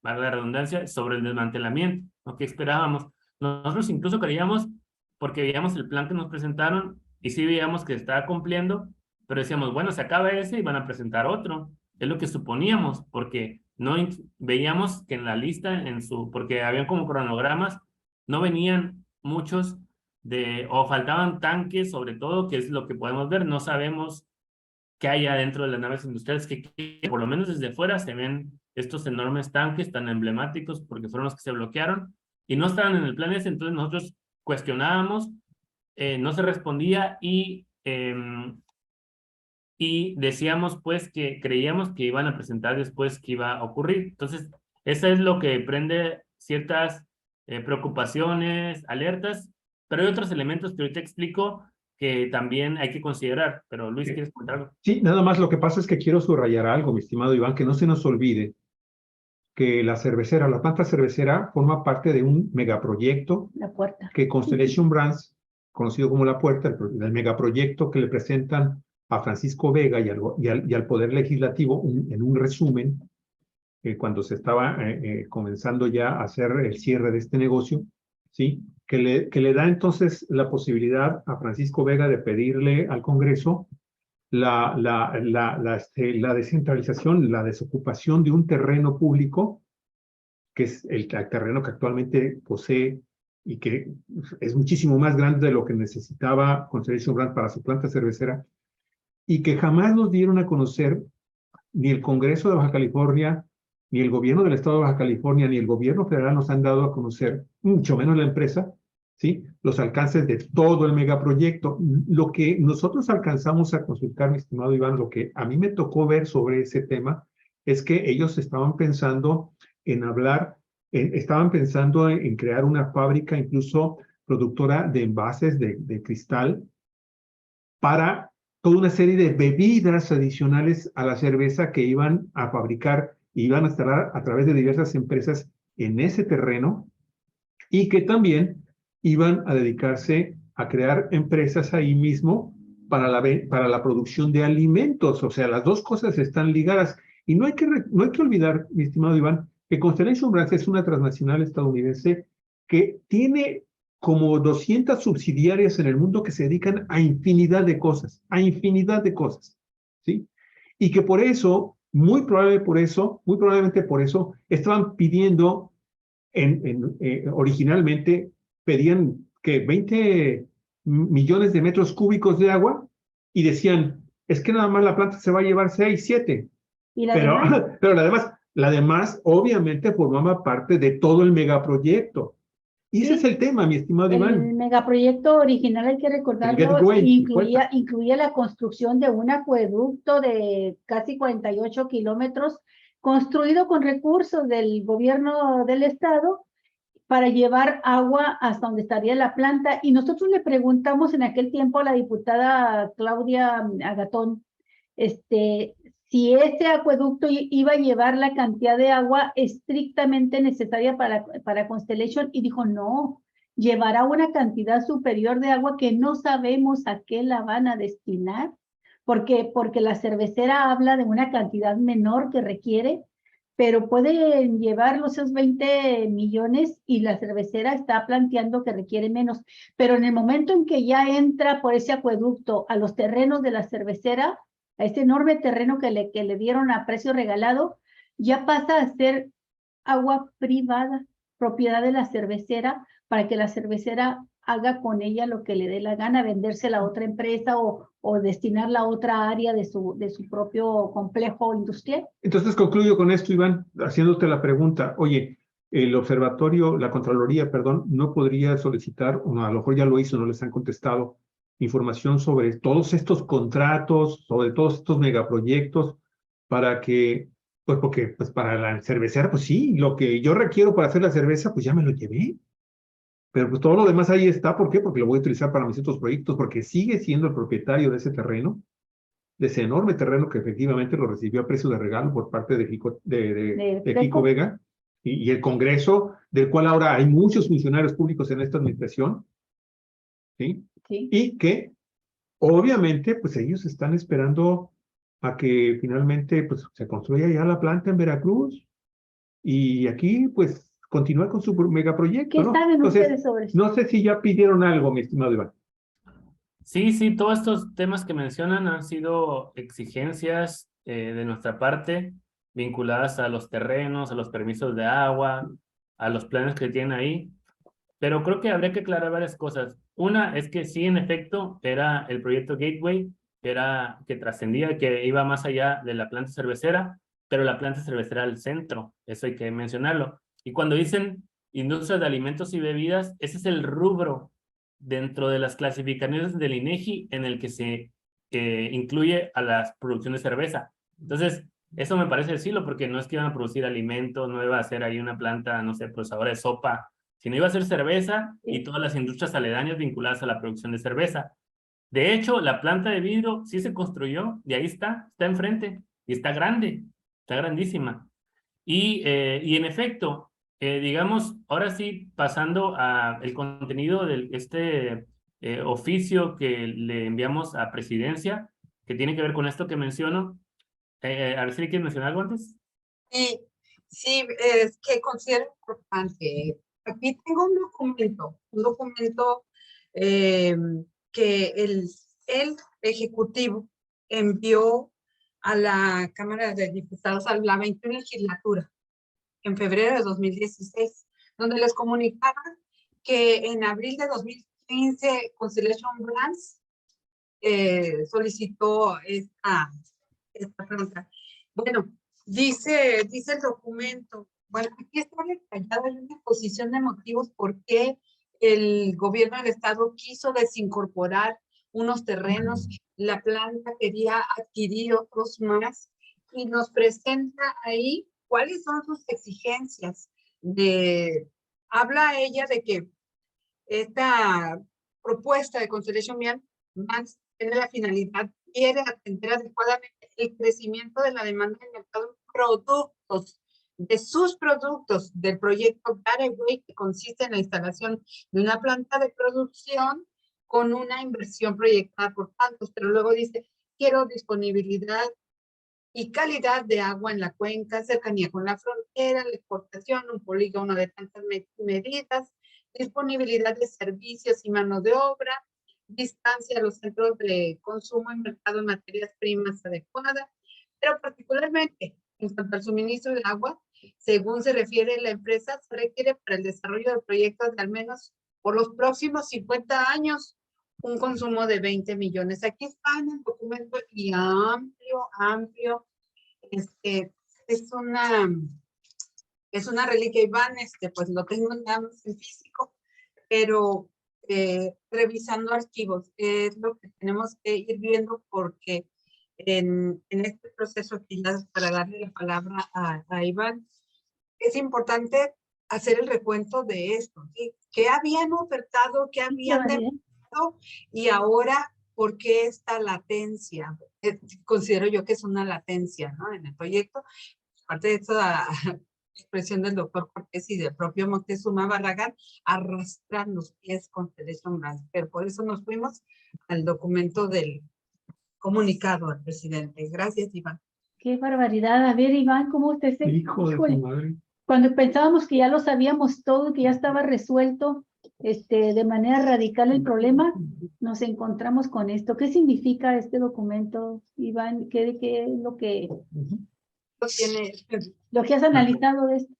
[SPEAKER 3] valga la redundancia, sobre el desmantelamiento, ¿no? ¿Qué esperábamos? Nosotros incluso creíamos, porque veíamos el plan que nos presentaron y sí veíamos que estaba cumpliendo, pero decíamos, bueno, se acaba ese y van a presentar otro. Es lo que suponíamos, porque no veíamos que en la lista, porque habían como cronogramas, no venían muchos o faltaban tanques, sobre todo, que es lo que podemos ver. No sabemos qué hay adentro de las naves industriales, que por lo menos desde fuera se ven estos enormes tanques tan emblemáticos porque fueron los que se bloquearon y no estaban en el plan ese. Entonces nosotros cuestionábamos, no se respondía y decíamos pues que creíamos que iban a presentar después qué iba a ocurrir. Entonces, eso es lo que prende ciertas preocupaciones, alertas, pero hay otros elementos que ahorita explico que también hay que considerar. Pero Luis, ¿quieres comentar algo?
[SPEAKER 1] Sí, nada más lo que pasa es que quiero subrayar algo, mi estimado Iván, que no se nos olvide que la planta cervecera forma parte de un megaproyecto
[SPEAKER 2] La puerta.
[SPEAKER 1] que Constellation Brands, conocido como La Puerta, el megaproyecto que le presentan a Francisco Vega y al Poder Legislativo en un resumen, cuando se estaba comenzando ya a hacer el cierre de este negocio, ¿sí? Que le da entonces la posibilidad a Francisco Vega de pedirle al Congreso la descentralización, la desocupación de un terreno público, que es el terreno que actualmente posee y que es muchísimo más grande de lo que necesitaba Constellation Brands para su planta cervecera, y que jamás nos dieron a conocer ni el Congreso de Baja California, ni el gobierno del Estado de Baja California, ni el gobierno federal nos han dado a conocer, mucho menos la empresa, ¿sí? Los alcances de todo el megaproyecto. Lo que nosotros alcanzamos a consultar, mi estimado Iván, lo que a mí me tocó ver sobre ese tema, es que ellos estaban pensando en estaban pensando en crear una fábrica, incluso productora de envases de cristal, para toda una serie de bebidas adicionales a la cerveza que iban a fabricar y iban a instalar a través de diversas empresas en ese terreno, y que también iban a dedicarse a crear empresas ahí mismo para la producción de alimentos. O sea, las dos cosas están ligadas. Y no hay que olvidar, mi estimado Iván, que Constellation Brands es una transnacional estadounidense que tiene como 200 subsidiarias en el mundo que se dedican a infinidad de cosas, ¿sí? Y que por eso, muy probablemente por eso, estaban pidiendo, originalmente pedían que 20 millones de metros cúbicos de agua y decían, es que nada más la planta se va a llevar 6, 7.
[SPEAKER 2] ¿Y la
[SPEAKER 1] Pero,
[SPEAKER 2] demás?
[SPEAKER 1] pero la demás obviamente formaba parte de todo el megaproyecto. Y ese es
[SPEAKER 2] Sí,
[SPEAKER 1] el tema, mi estimado
[SPEAKER 2] el
[SPEAKER 1] Iván.
[SPEAKER 2] megaproyecto original, hay que
[SPEAKER 1] El
[SPEAKER 2] recordarlo,
[SPEAKER 1] Gateway,
[SPEAKER 2] incluía la construcción de un acueducto de casi 48 kilómetros, construido con recursos del gobierno del estado para llevar agua hasta donde estaría la planta. Y nosotros le preguntamos en aquel tiempo a la diputada Claudia Agatón, si ese acueducto iba a llevar la cantidad de agua estrictamente necesaria para Constellation, y dijo, no, llevará una cantidad superior de agua que no sabemos a qué la van a destinar, porque la cervecera habla de una cantidad menor que requiere, pero pueden llevar esos 20 millones y la cervecera está planteando que requiere menos. Pero en el momento en que ya entra por ese acueducto a los terrenos de la cervecera, a ese enorme terreno que le dieron a precio regalado, ya pasa a ser agua privada, propiedad de la cervecera, para que la cervecera haga con ella lo que le dé la gana, vendérsela a otra empresa o destinarla a otra área de su propio complejo industrial.
[SPEAKER 1] Entonces concluyo con esto, Iván, haciéndote la pregunta, oye, el observatorio, la Contraloría, perdón, no podría solicitar, o a lo mejor ya lo hizo, no les han contestado, información sobre todos estos contratos, sobre todos estos megaproyectos, para que, pues porque pues para la cervecera, pues sí, lo que yo requiero para hacer la cerveza, pues ya me lo llevé. Pero pues todo lo demás ahí está, ¿por qué? Porque lo voy a utilizar para mis otros proyectos, porque sigue siendo el propietario de ese terreno, de ese enorme terreno que efectivamente lo recibió a precio de regalo por parte de Kiko Vega y el Congreso, del cual ahora hay muchos funcionarios públicos en esta administración, ¿sí?
[SPEAKER 2] Sí.
[SPEAKER 1] Y que obviamente pues ellos están esperando a que finalmente pues se construya ya la planta en Veracruz y aquí pues continúa con su megaproyecto,
[SPEAKER 2] ¿Qué
[SPEAKER 1] ¿no?
[SPEAKER 2] saben
[SPEAKER 1] Entonces,
[SPEAKER 2] ustedes sobre eso?
[SPEAKER 1] no sé si ya pidieron algo, mi estimado Iván.
[SPEAKER 3] Sí, sí, todos estos temas que mencionan han sido exigencias de nuestra parte vinculadas a los terrenos, a los permisos de agua, a los planes que tienen ahí. Pero creo que habría que aclarar varias cosas. Una es que sí, en efecto, era el proyecto Gateway, que trascendía, que iba más allá de la planta cervecera, pero la planta cervecera al centro, eso hay que mencionarlo. Y cuando dicen industria de alimentos y bebidas, ese es el rubro dentro de las clasificaciones del INEGI en el que se incluye a la producción de cerveza. Entonces, eso me parece decirlo porque no es que iban a producir alimentos, no iba a ser ahí una planta, no sé, procesadora de sopa, sino iba a ser cerveza y todas las industrias aledañas vinculadas a la producción de cerveza. De hecho, la planta de vidrio sí se construyó y ahí está enfrente y está grande, está grandísima. Y en efecto, digamos, ahora sí, pasando al contenido de este oficio que le enviamos a Presidencia, que tiene que ver con esto que menciono. Araceli, ¿quieres mencionar algo antes?
[SPEAKER 4] Sí, sí, es que considero importante. Aquí tengo un documento que el Ejecutivo envió a la Cámara de Diputados a la 21 legislatura en febrero de 2016, donde les comunicaba que en abril de 2015 Constellation Brands solicitó esta pregunta. Bueno, dice el documento, bueno, aquí está detallada una exposición de motivos por qué el gobierno del estado quiso desincorporar unos terrenos, la planta quería adquirir otros más y nos presenta ahí cuáles son sus exigencias. Habla ella de que esta propuesta de Constellation Brands tiene la finalidad, quiere atender adecuadamente el crecimiento de la demanda del mercado de productos, de sus productos, del proyecto Gateway, que consiste en la instalación de una planta de producción con una inversión proyectada por tantos, pero luego dice, quiero disponibilidad y calidad de agua en la cuenca, cercanía con la frontera, la exportación, un polígono de tantas medidas, disponibilidad de servicios y mano de obra, distancia a los centros de consumo y mercado de materias primas adecuada, pero particularmente en cuanto al suministro de agua, según se refiere la empresa, se requiere para el desarrollo de proyectos de al menos por los próximos 50 años un consumo de 20 millones. Aquí está en el documento y amplio. Es una reliquia, Iván, pues lo tengo nada más en físico, pero revisando archivos es lo que tenemos que ir viendo porque en este proceso que ya para darle la palabra a Iván, es importante hacer el recuento de esto, ¿sí? ¿Qué habían ofertado, qué habían demandado y ahora ¿por qué esta latencia? Considero yo que es una latencia, ¿no? En el proyecto, aparte de esa expresión del doctor Cortés y del propio Moctezuma Barragán, arrastran los pies con Constellation Brands, pero por eso nos fuimos al documento del comunicado al presidente. Gracias, Iván.
[SPEAKER 2] Qué barbaridad. A ver, Iván, ¿cómo usted se...
[SPEAKER 1] Hijo de
[SPEAKER 2] Híjole,
[SPEAKER 1] tu madre.
[SPEAKER 2] cuando pensábamos que ya lo sabíamos todo, que ya estaba resuelto de manera radical el problema, nos encontramos con esto. ¿Qué significa este documento, Iván? ¿Qué es lo que has analizado de esto?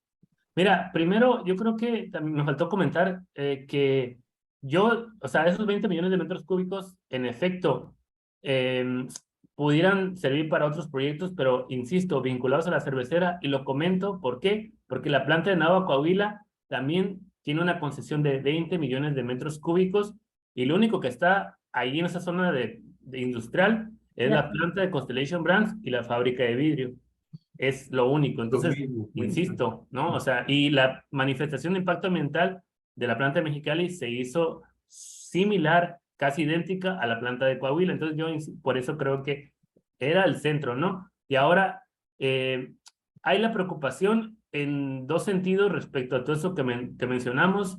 [SPEAKER 3] Mira, primero, yo creo que también me faltó comentar que o sea, esos 20 millones de metros cúbicos, en efecto, pudieran servir para otros proyectos, pero insisto, vinculados a la cervecera, y lo comento, ¿por qué? Porque la planta de Nava Coahuila también tiene una concesión de 20 millones de metros cúbicos, y lo único que está ahí en esa zona de industrial es la planta de Constellation Brands y la fábrica de vidrio. Es lo único. Entonces, insisto, ¿no? O sea, y la manifestación de impacto ambiental de la planta de Mexicali se hizo similar, casi idéntica a la planta de Coahuila. Entonces, yo por eso creo que era el centro, ¿no? Y ahora hay la preocupación en dos sentidos respecto a todo eso que mencionamos,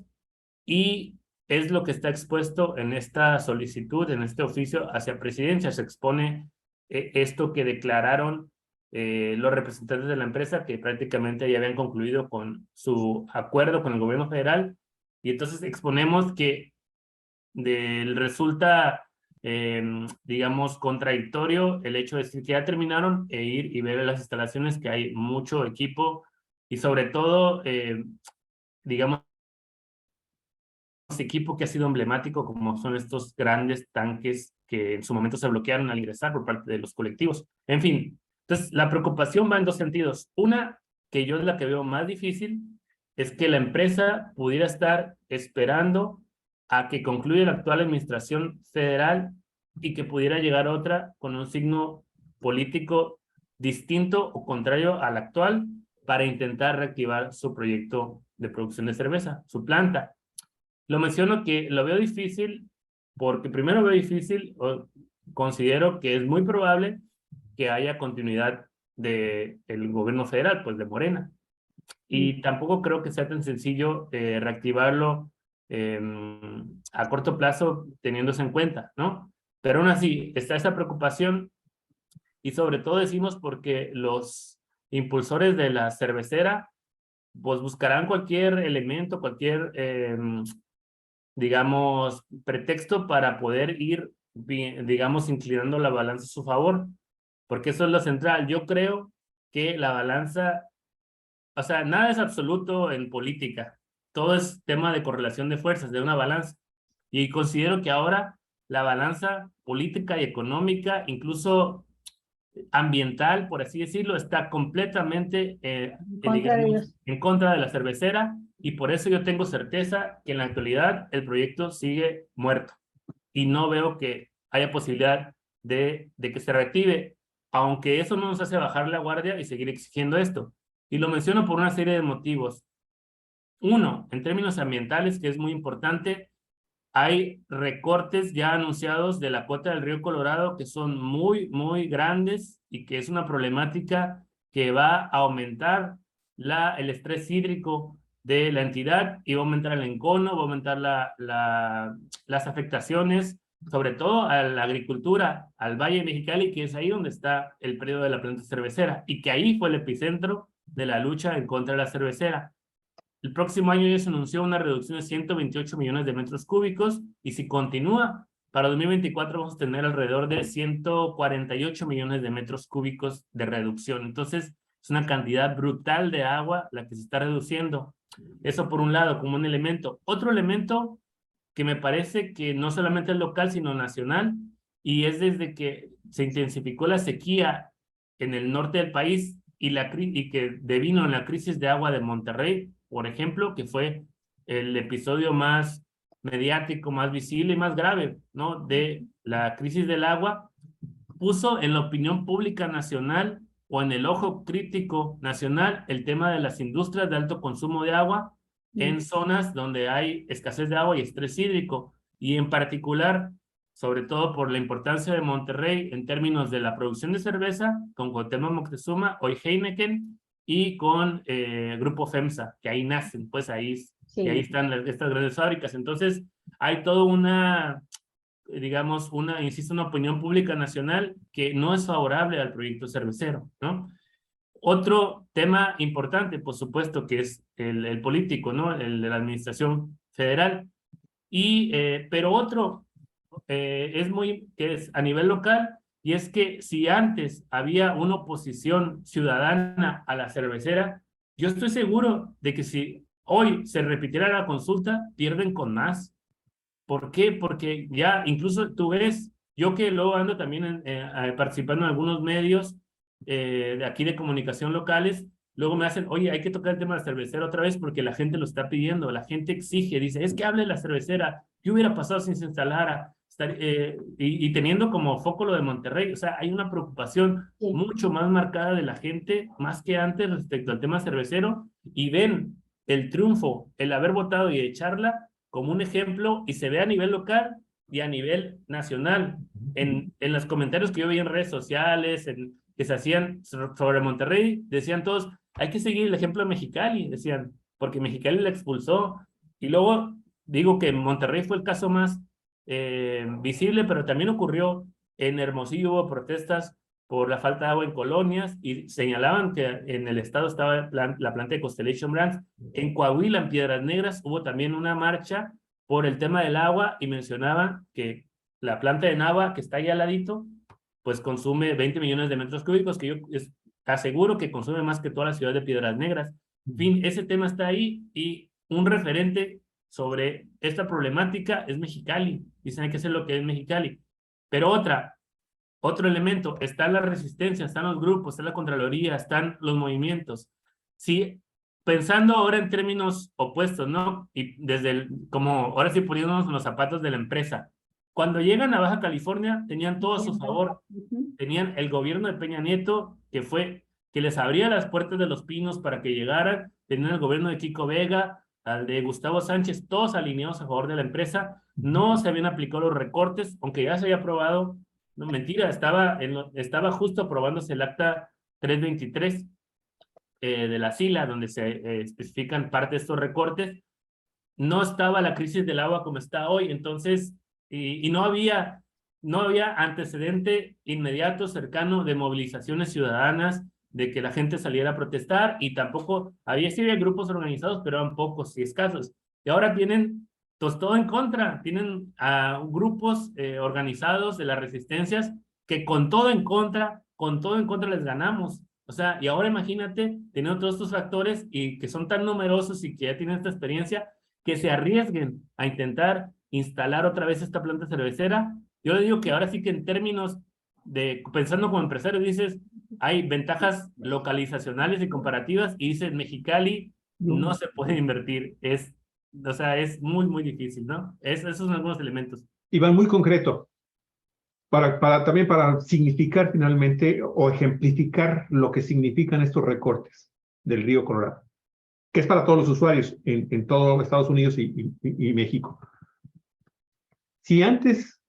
[SPEAKER 3] y es lo que está expuesto en esta solicitud, en este oficio hacia presidencia. Se expone esto que declararon los representantes de la empresa, que prácticamente ya habían concluido con su acuerdo con el gobierno federal, y entonces exponemos que resulta, digamos, contradictorio el hecho de decir que ya terminaron e ir y ver las instalaciones, que hay mucho equipo y sobre todo, digamos, equipo que ha sido emblemático, como son estos grandes tanques que en su momento se bloquearon al ingresar por parte de los colectivos. En fin, entonces la preocupación va en dos sentidos. Una, que yo es la que veo más difícil, es que la empresa pudiera estar esperando a que concluya la actual administración federal y que pudiera llegar otra con un signo político distinto o contrario al actual para intentar reactivar su proyecto de producción de cerveza, su planta. Lo menciono que lo veo difícil porque primero veo difícil, o considero que es muy probable que haya continuidad del gobierno federal, pues de Morena. Y tampoco creo que sea tan sencillo reactivarlo a corto plazo teniéndose en cuenta, ¿no? Pero aún así, está esa preocupación, y sobre todo decimos porque los impulsores de la cervecera pues buscarán cualquier elemento, cualquier digamos, pretexto para poder ir, digamos, inclinando la balanza a su favor, porque eso es lo central. Yo creo que la balanza, o sea, nada es absoluto en política, todo es tema de correlación de fuerzas, de una balanza, y considero que ahora la balanza política y económica, incluso ambiental, por así decirlo, está completamente en contra de la cervecera, y por eso yo tengo certeza que en la actualidad el proyecto sigue muerto y no veo que haya posibilidad de que se reactive, aunque eso no nos hace bajar la guardia y seguir exigiendo esto. Y lo menciono por una serie de motivos. Uno, en términos ambientales, que es muy importante, hay recortes ya anunciados de la cuota del río Colorado que son muy, muy grandes, y que es una problemática que va a aumentar el estrés hídrico de la entidad, y va a aumentar el encono, va a aumentar las afectaciones, sobre todo a la agricultura, al Valle de Mexicali, que es ahí donde está el predio de la planta cervecera, y que ahí fue el epicentro de la lucha en contra de la cervecera. El próximo año ya se anunció una reducción de 128 millones de metros cúbicos, y si continúa, para 2024 vamos a tener alrededor de 148 millones de metros cúbicos de reducción. Entonces, es una cantidad brutal de agua la que se está reduciendo. Eso por un lado, como un elemento. Otro elemento que me parece que no solamente es local, sino nacional, y es desde que se intensificó la sequía en el norte del país y que devino en la crisis de agua de Monterrey, por ejemplo, que fue el episodio más mediático, más visible y más grave, ¿no?, de la crisis del agua, puso en la opinión pública nacional, o en el ojo crítico nacional, el tema de las industrias de alto consumo de agua en zonas donde hay escasez de agua y estrés hídrico, y en particular sobre todo por la importancia de Monterrey en términos de la producción de cerveza, con Cuauhtémoc Moctezuma, hoy Heineken, y con Grupo FEMSA, que ahí nacen, pues ahí, y ahí están estas grandes fábricas. Entonces, hay toda una, digamos, insisto, una opinión pública nacional que no es favorable al proyecto cervecero, ¿no? Otro tema importante, por supuesto, que es el político, ¿no? El de la administración federal. Pero otro que es a nivel local, y es que si antes había una oposición ciudadana a la cervecera, yo estoy seguro de que si hoy se repitiera la consulta, pierden con más. ¿Por qué? Porque ya incluso tú ves, yo que luego ando también participando en algunos medios de aquí de comunicación locales, luego me hacen, oye, hay que tocar el tema de la cervecera otra vez porque la gente lo está pidiendo, la gente exige, dice, es que hable de la cervecera, ¿qué hubiera pasado si se instalara? Y teniendo como foco lo de Monterrey, o sea, hay una preocupación mucho más marcada de la gente, más que antes respecto al tema cervecero, y ven el triunfo, el haber votado y echarla como un ejemplo, y se ve a nivel local y a nivel nacional. En los comentarios que yo vi en redes sociales, que se hacían sobre Monterrey, decían todos, hay que seguir el ejemplo de Mexicali, decían, porque Mexicali la expulsó. Y luego digo que Monterrey fue el caso más visible, pero también ocurrió en Hermosillo, hubo protestas por la falta de agua en colonias y señalaban que en el estado estaba la planta de Constellation Brands. En Coahuila, en Piedras Negras, hubo también una marcha por el tema del agua y mencionaban que la planta de Nava, que está ahí al ladito, pues consume 20 millones de metros cúbicos, que yo aseguro que consume más que toda la ciudad de Piedras Negras. En fin, ese tema está ahí, y un referente sobre esta problemática es Mexicali. Dicen, hay que hacer lo que es Mexicali. Pero otro elemento, está la resistencia, están los grupos, está la Contraloría, están los movimientos. Sí, pensando ahora en términos opuestos, ¿no? Y como ahora sí poniéndonos en los zapatos de la empresa. Cuando llegan a Baja California, tenían todo a su favor. Tenían el gobierno de Peña Nieto, que les abría las puertas de Los Pinos para que llegaran. Tenían el gobierno de Kiko Vega, al de Gustavo Sánchez, todos alineados a favor de la empresa. No se habían aplicado los recortes, aunque ya se había aprobado. No, mentira, estaba justo aprobándose el acta 323 de la SILA, donde se especifican parte de estos recortes. No estaba la crisis del agua como está hoy, entonces, y no había antecedente inmediato, cercano, de movilizaciones ciudadanas, de que la gente saliera a protestar, y tampoco sí había grupos organizados, pero eran pocos y escasos. Y ahora tienen pues todo en contra, tienen a grupos organizados de las resistencias que con todo en contra les ganamos. O sea, y ahora imagínate, teniendo todos estos factores y que son tan numerosos y que ya tienen esta experiencia, que se arriesguen a intentar instalar otra vez esta planta cervecera. Yo le digo que ahora sí que en términos de, pensando como empresario, dices, hay ventajas localizacionales y comparativas, y dices, Mexicali no se puede invertir, o sea, es muy, muy difícil, ¿no? Esos son algunos elementos.
[SPEAKER 1] Iván, muy concreto, también para significar finalmente o ejemplificar lo que significan estos recortes del río Colorado, que es para todos los usuarios en todo Estados Unidos y México. Si antes,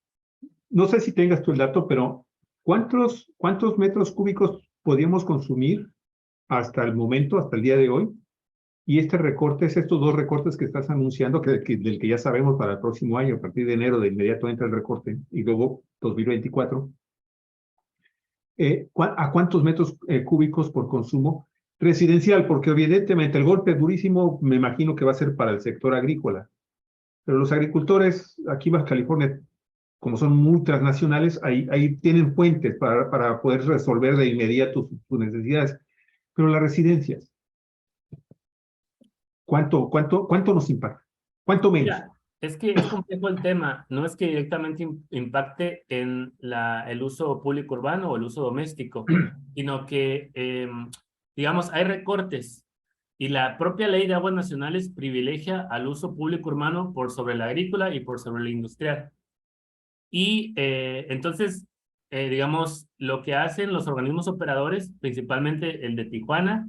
[SPEAKER 1] no sé si tengas tú el dato, pero ¿cuántos metros cúbicos podíamos consumir hasta el momento, hasta el día de hoy? Y estos dos recortes que estás anunciando, del que ya sabemos para el próximo año, a partir de enero, de inmediato entra el recorte, y luego 2024, ¿a cuántos metros cúbicos por consumo residencial? Porque evidentemente el golpe durísimo me imagino que va a ser para el sector agrícola, pero los agricultores aquí en Baja California, como son muy transnacionales, ahí tienen fuentes para poder resolver de inmediato sus necesidades, pero las residencias, ¿cuánto nos impacta? ¿Cuánto menos?
[SPEAKER 3] Mira, es que es complejo el tema, no es que directamente impacte en el uso público urbano o el uso doméstico, sino que, digamos, hay recortes, y la propia ley de aguas nacionales privilegia al uso público urbano por sobre la agrícola y por sobre la industrial. Y entonces, digamos, lo que hacen los organismos operadores, principalmente el de Tijuana,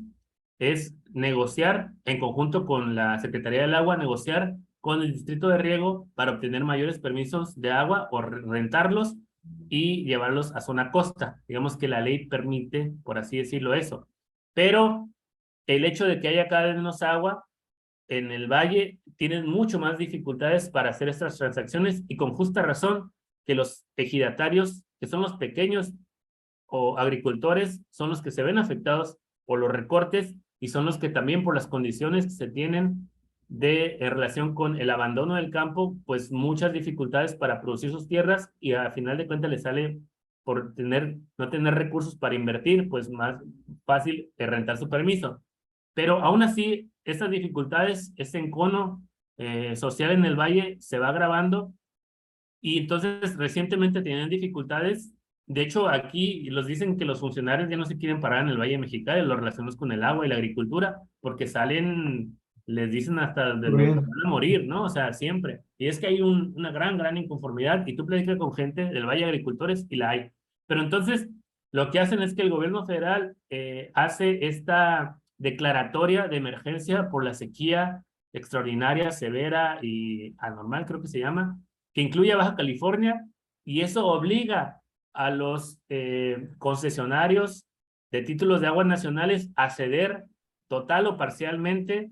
[SPEAKER 3] es negociar en conjunto con la Secretaría del Agua, negociar con el distrito de riego para obtener mayores permisos de agua o rentarlos y llevarlos a zona costa. Digamos que la ley permite, por así decirlo, eso. Pero el hecho de que haya cada vez menos agua en el valle tienen mucho más dificultades para hacer estas transacciones y con justa razón que los ejidatarios, que son los pequeños o agricultores, son los que se ven afectados por los recortes y son los que también por las condiciones que se tienen en relación con el abandono del campo, pues muchas dificultades para producir sus tierras y al final de cuentas les sale por no tener recursos para invertir, pues más fácil rentar su permiso. Pero aún así, estas dificultades, este encono social en el valle se va agravando y entonces recientemente tienen dificultades. De hecho, aquí los dicen que los funcionarios ya no se quieren parar en el Valle Mexicali, lo relacionamos con el agua y la agricultura, porque salen, les dicen hasta de los van a morir, ¿no? O sea, siempre. Y es que hay una gran inconformidad y tú platicas con gente del Valle de Agricultores y la hay. Pero entonces, lo que hacen es que el gobierno federal hace esta declaratoria de emergencia por la sequía extraordinaria, severa y anormal, creo que se llama, que incluye a Baja California, y eso obliga a los concesionarios de títulos de aguas nacionales a ceder total o parcialmente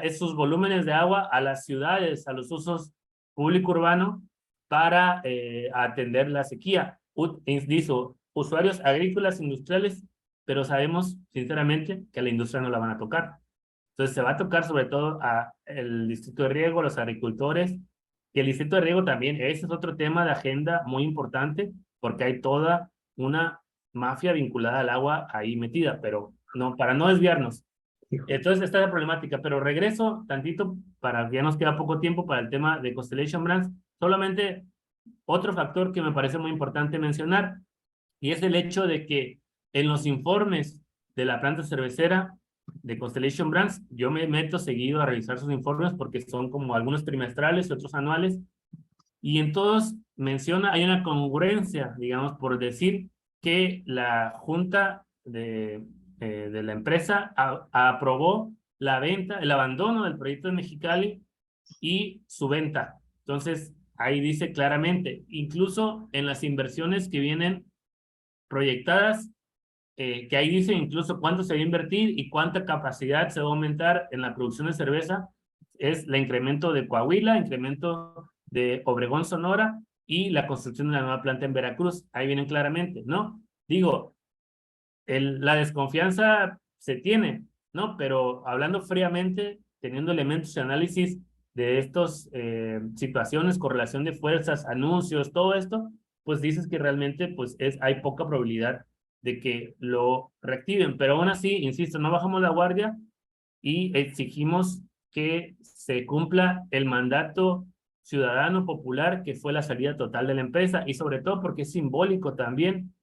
[SPEAKER 3] esos volúmenes de agua a las ciudades, a los usos público-urbano para atender la sequía. Dice, usuarios agrícolas, industriales, pero sabemos sinceramente que a la industria no la van a tocar. Entonces se va a tocar sobre todo al distrito de riego, a los agricultores, y el distrito de riego también. Ese es otro tema de agenda muy importante, porque hay toda una mafia vinculada al agua ahí metida, pero no, para no desviarnos. Entonces está la problemática, pero regreso tantito, ya nos queda poco tiempo para el tema de Constellation Brands. Solamente otro factor que me parece muy importante mencionar, y es el hecho de que en los informes de la planta cervecera de Constellation Brands, yo me meto seguido a revisar sus informes porque son como algunos trimestrales y otros anuales, y en todos hay una congruencia, digamos, por decir que la junta de la empresa aprobó la venta, el abandono del proyecto de Mexicali y su venta. Entonces, ahí dice claramente, incluso en las inversiones que vienen proyectadas, que ahí dice incluso cuánto se va a invertir y cuánta capacidad se va a aumentar en la producción de cerveza, es el incremento de Coahuila, incremento de Obregón, Sonora, y la construcción de la nueva planta en Veracruz. Ahí vienen claramente, ¿no? Digo, la desconfianza se tiene, ¿no? Pero hablando fríamente, teniendo elementos de análisis de estas situaciones, correlación de fuerzas, anuncios, todo esto, pues dices que realmente pues hay poca probabilidad de que lo reactiven. Pero aún así, insisto, no bajamos la guardia y exigimos que se cumpla el mandato ciudadano popular que fue la salida total de la empresa y sobre todo porque es simbólico también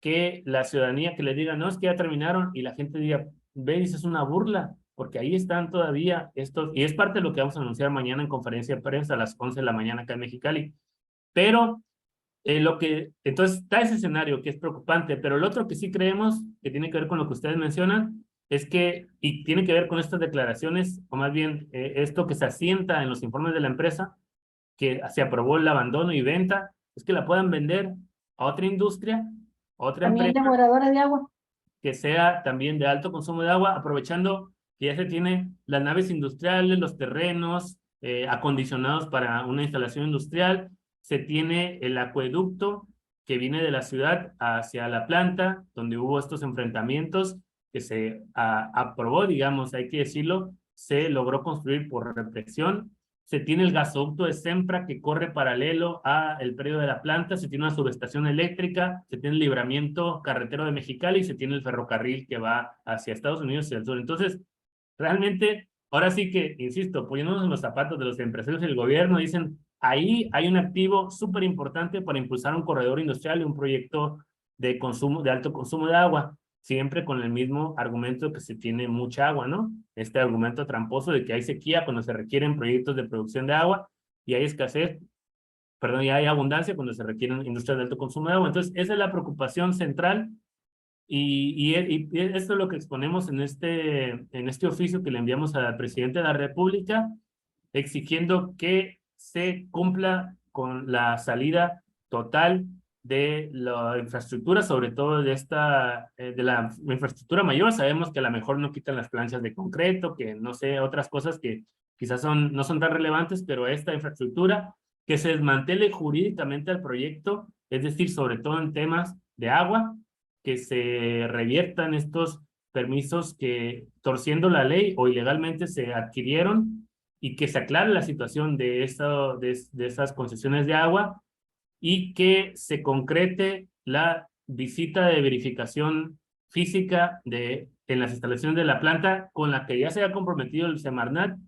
[SPEAKER 3] que la ciudadanía que le diga, no, es que ya terminaron y la gente diga, ve, es una burla, porque ahí están todavía estos, y es parte de lo que vamos a anunciar mañana en conferencia de prensa a las 11 de la mañana acá en Mexicali. Pero entonces está ese escenario que es preocupante, pero el otro que sí creemos que tiene que ver con lo que ustedes mencionan es que, y tiene que ver con estas declaraciones, o más bien esto que se asienta en los informes de la empresa, que se aprobó el abandono y venta, es que la puedan vender a otra industria, a otra
[SPEAKER 2] También
[SPEAKER 3] empresa
[SPEAKER 2] devoradora de agua.
[SPEAKER 3] que sea también de alto consumo de agua, aprovechando que ya se tiene las naves industriales, los terrenos acondicionados para una instalación industrial, se tiene el acueducto que viene de la ciudad hacia la planta, donde hubo estos enfrentamientos que se aprobó, digamos, hay que decirlo, se logró construir por represión. Se tiene el gasoducto de Sempra que corre paralelo al predio de la planta, se tiene una subestación eléctrica, se tiene el libramiento carretero de Mexicali y se tiene el ferrocarril que va hacia Estados Unidos y el sur. Entonces, realmente, ahora sí que, insisto, poniéndonos en los zapatos de los empresarios y el gobierno, dicen, ahí hay un activo súper importante para impulsar un corredor industrial y un proyecto de consumo, de alto consumo de agua, siempre con el mismo argumento que se tiene mucha agua, ¿no? Este argumento tramposo de que hay sequía cuando se requieren proyectos de producción de agua y hay escasez, perdón, y hay abundancia cuando se requieren industrias de alto consumo de agua. Entonces, esa es la preocupación central y esto es lo que exponemos en este oficio que le enviamos al presidente de la República exigiendo que se cumpla con la salida total de la infraestructura, sobre todo de de la infraestructura mayor. Sabemos que a lo mejor no quitan las planchas de concreto, que no sé, otras cosas que quizás no son tan relevantes, pero esta infraestructura, que se desmantele jurídicamente al proyecto, es decir, sobre todo en temas de agua, que se reviertan estos permisos que, torciendo la ley o ilegalmente, se adquirieron, y que se aclare la situación de esas concesiones de agua, y que se concrete la visita de verificación física en las instalaciones de la planta con la que ya se había comprometido el Semarnat,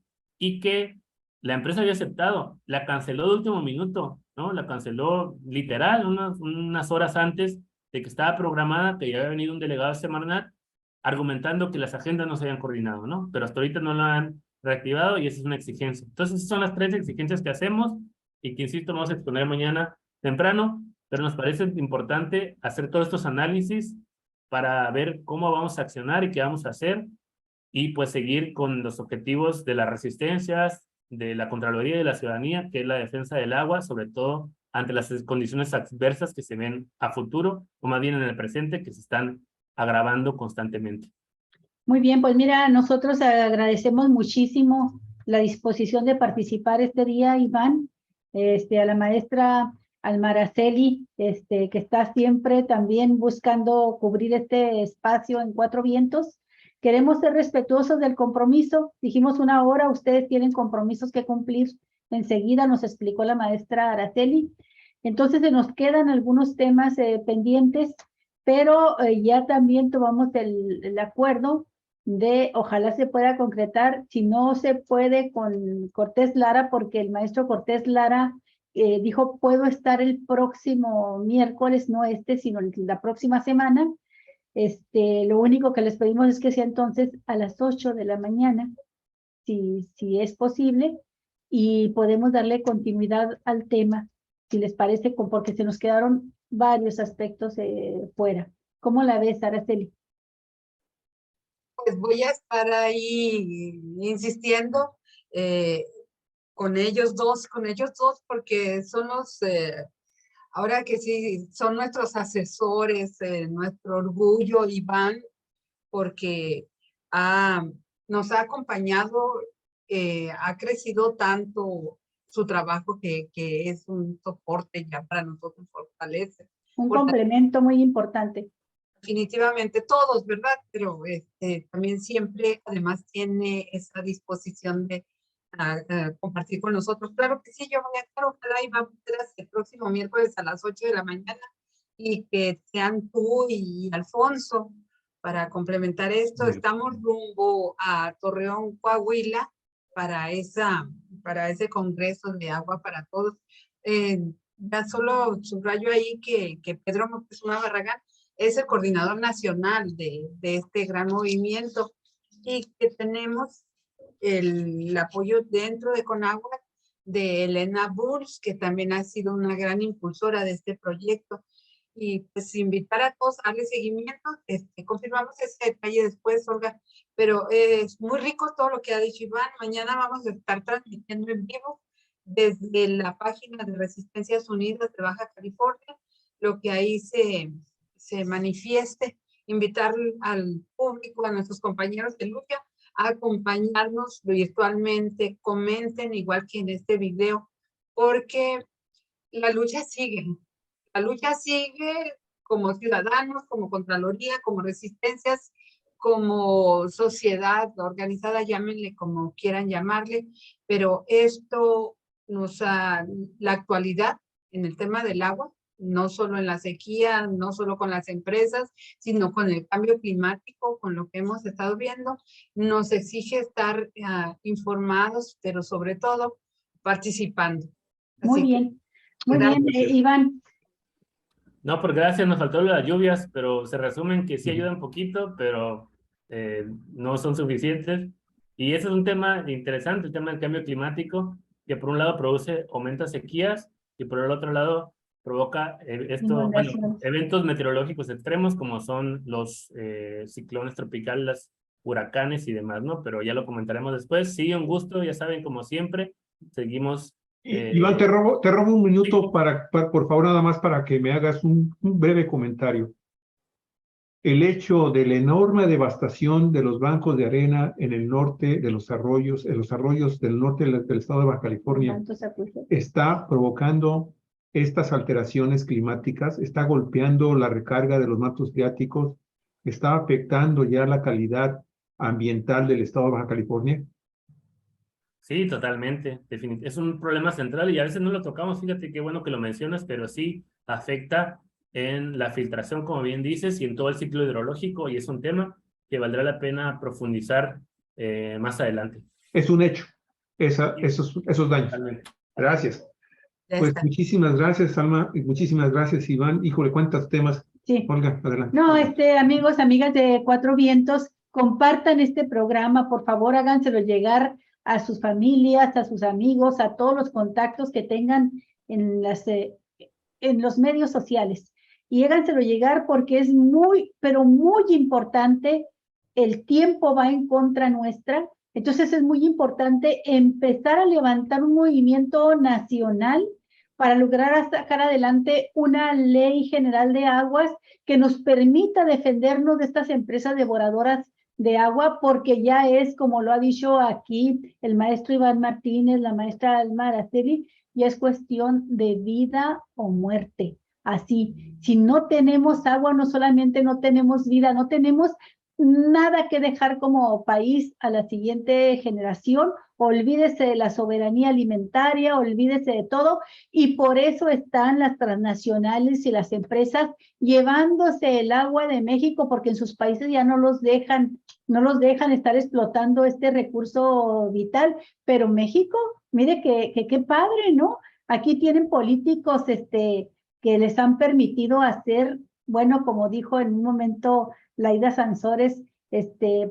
[SPEAKER 3] y que la empresa había aceptado. La canceló de último minuto, ¿no? La canceló literal unas horas antes de que estaba programada, que ya había venido un delegado de Semarnat argumentando que las agendas no se habían coordinado, ¿no? Pero hasta ahorita no lo han reactivado, y esa es una exigencia. Entonces, esas son las 3 exigencias que hacemos y que, insisto, vamos a exponer mañana temprano, pero nos parece importante hacer todos estos análisis para ver cómo vamos a accionar y qué vamos a hacer, y pues seguir con los objetivos de las resistencias, de la Contraloría y de la ciudadanía, que es la defensa del agua, sobre todo ante las condiciones adversas que se ven a futuro, o más bien en el presente, que se están agravando constantemente.
[SPEAKER 2] Muy bien, pues mira, nosotros agradecemos muchísimo la disposición de participar este día, Iván, a la maestra Almaraceli, que está siempre también buscando cubrir este espacio en Cuatro Vientos. Queremos ser respetuosos del compromiso. Dijimos 1 hora, ustedes tienen compromisos que cumplir. Enseguida nos explicó la maestra Araceli. Entonces se nos quedan algunos temas pendientes, pero ya también tomamos el acuerdo de ojalá se pueda concretar, si no se puede con Cortés Lara, porque el maestro Cortés Lara dijo, puedo estar el próximo miércoles, no sino la próxima semana. Lo único que les pedimos es que sea entonces a las 8 de la mañana, si es posible, y podemos darle continuidad al tema, si les parece, porque se nos quedaron varios aspectos fuera. ¿Cómo la ves, Araceli?
[SPEAKER 4] Pues voy a estar ahí insistiendo con ellos dos, porque son ahora que sí, son nuestros asesores, nuestro orgullo, Iván, porque nos ha acompañado, ha crecido tanto su trabajo que es un soporte ya para nosotros, fortalece.
[SPEAKER 2] Un complemento muy importante.
[SPEAKER 4] Definitivamente todos, ¿verdad? Pero también siempre, además, tiene esa disposición de compartir con nosotros. Claro que sí, yo voy a estar, ojalá, y vamos a ser hasta el próximo miércoles a las 8 de la mañana, y que sean tú y Alfonso para complementar esto.
[SPEAKER 1] Bien.
[SPEAKER 4] Estamos rumbo a Torreón, Coahuila, para ese congreso de agua para todos. Ya solo subrayo ahí que Pedro Moctezuma Barragán es el coordinador nacional de este gran movimiento, y que tenemos el apoyo dentro de Conagua de Elena Burs, que también ha sido una gran impulsora de este proyecto. Y pues invitar a todos a darle seguimiento. Confirmamos ese detalle después, Olga, pero es muy rico todo lo que ha dicho Iván. Mañana vamos a estar transmitiendo en vivo desde la página de Resistencias Unidas de Baja California, lo que ahí se manifieste. Invitar al público, a nuestros compañeros de lucha, a acompañarnos virtualmente, comenten igual que en este video, porque la lucha sigue. La lucha sigue como ciudadanos, como Contraloría, como resistencias, como sociedad organizada, llámenle como quieran llamarle, pero esto la actualidad en el tema del agua, no solo en la sequía, no solo con las empresas, sino con el cambio climático, con lo que hemos estado viendo, nos exige estar informados, pero sobre todo participando.
[SPEAKER 2] Muy bien, muy bien, Iván.
[SPEAKER 3] No, por gracias, nos faltó las lluvias, pero se resumen que sí ayudan un poquito, pero no son suficientes. Y ese es un tema interesante, el tema del cambio climático, que por un lado aumenta sequías, y por el otro lado provoca eventos meteorológicos extremos, como son los ciclones tropicales huracanes y demás, ¿no? Pero ya lo comentaremos después. Sí, un gusto, ya saben, como siempre, seguimos.
[SPEAKER 1] Iván, te robo un minuto por favor, nada más para que me hagas un breve comentario. El hecho de la enorme devastación de los bancos de arena en el norte de los arroyos, en los arroyos del norte del estado de Baja California, está provocando estas alteraciones climáticas, está golpeando la recarga de los mantos freáticos, está afectando ya la calidad ambiental del estado de Baja California.
[SPEAKER 3] Sí, totalmente. Es un problema central y a veces no lo tocamos. Fíjate qué bueno que lo mencionas, pero sí afecta en la filtración, como bien dices, y en todo el ciclo hidrológico, y es un tema que valdrá la pena profundizar más adelante.
[SPEAKER 1] Es un hecho, esos daños.
[SPEAKER 3] Totalmente.
[SPEAKER 1] Gracias.
[SPEAKER 4] Ya
[SPEAKER 1] Pues
[SPEAKER 4] está.
[SPEAKER 1] muchísimas gracias, Alma, y muchísimas gracias, Iván. Híjole, cuántos temas.
[SPEAKER 2] Sí.
[SPEAKER 1] Olga, adelante.
[SPEAKER 2] No, amigos, amigas de Cuatro Vientos, compartan este programa, por favor, háganselo llegar a sus familias, a sus amigos, a todos los contactos que tengan en los medios sociales. Y háganselo llegar porque es muy, pero muy importante. El tiempo va en contra nuestra. Entonces es muy importante empezar a levantar un movimiento nacional para lograr sacar adelante una ley general de aguas que nos permita defendernos de estas empresas devoradoras de agua, porque ya es, como lo ha dicho aquí el maestro Iván Martínez, la maestra Alma Araceli, ya es cuestión de vida o muerte. Así, si no tenemos agua, no solamente no tenemos vida, no tenemos nada que dejar como país a la siguiente generación. Olvídese de la soberanía alimentaria, olvídese de todo, y por eso están las transnacionales y las empresas llevándose el agua de México, porque en sus países ya no los dejan estar explotando este recurso vital. Pero México, mire qué padre, ¿no? Aquí tienen políticos que les han permitido hacer, bueno, como dijo en un momento Laida Sansores,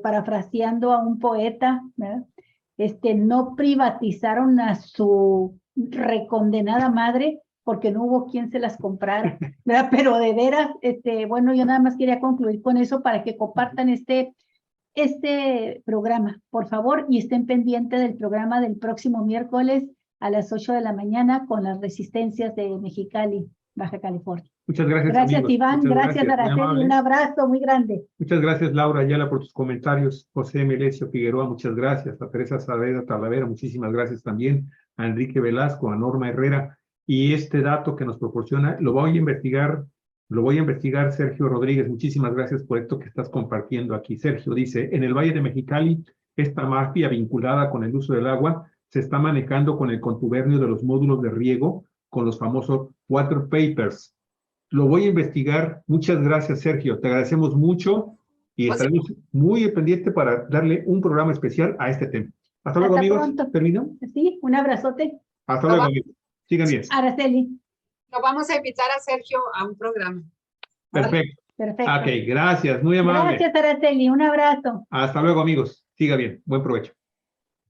[SPEAKER 2] parafraseando a un poeta, ¿verdad? No privatizaron a su recondenada madre porque no hubo quien se las comprara, ¿verdad? Pero de veras, bueno, yo nada más quería concluir con eso para que compartan este programa, por favor, y estén pendientes del programa del próximo miércoles a las 8 de la mañana con las resistencias de Mexicali, Baja California.
[SPEAKER 1] Muchas gracias,
[SPEAKER 2] Gracias,
[SPEAKER 1] amigos.
[SPEAKER 2] Iván.
[SPEAKER 1] Muchas
[SPEAKER 2] Gracias, Araceli. Un abrazo muy grande.
[SPEAKER 1] Muchas gracias, Laura Ayala, por tus comentarios. José Melesio Figueroa, muchas gracias. A Teresa Saavedra Talavera, muchísimas gracias también. A Enrique Velasco, a Norma Herrera. Y este dato que nos proporciona, lo voy a investigar Sergio Rodríguez. Muchísimas gracias por esto que estás compartiendo aquí. Sergio dice, en el Valle de Mexicali, esta mafia vinculada con el uso del agua se está manejando con el contubernio de los módulos de riego, con los famosos water papers. Lo voy a investigar. Muchas gracias, Sergio. Te agradecemos mucho y estaremos muy pendientes para darle un programa especial a este tema. Hasta luego, amigos.
[SPEAKER 2] Pronto.
[SPEAKER 1] ¿Terminó?
[SPEAKER 2] Sí, un abrazote.
[SPEAKER 1] Hasta luego, amigos. Sigan bien.
[SPEAKER 2] Araceli.
[SPEAKER 4] Lo vamos a invitar a Sergio a un programa.
[SPEAKER 1] Perfecto.
[SPEAKER 2] Perfecto.
[SPEAKER 1] Ok, gracias. Muy amable.
[SPEAKER 2] Gracias, Araceli. Un abrazo.
[SPEAKER 1] Hasta luego, amigos. Siga bien. Buen provecho.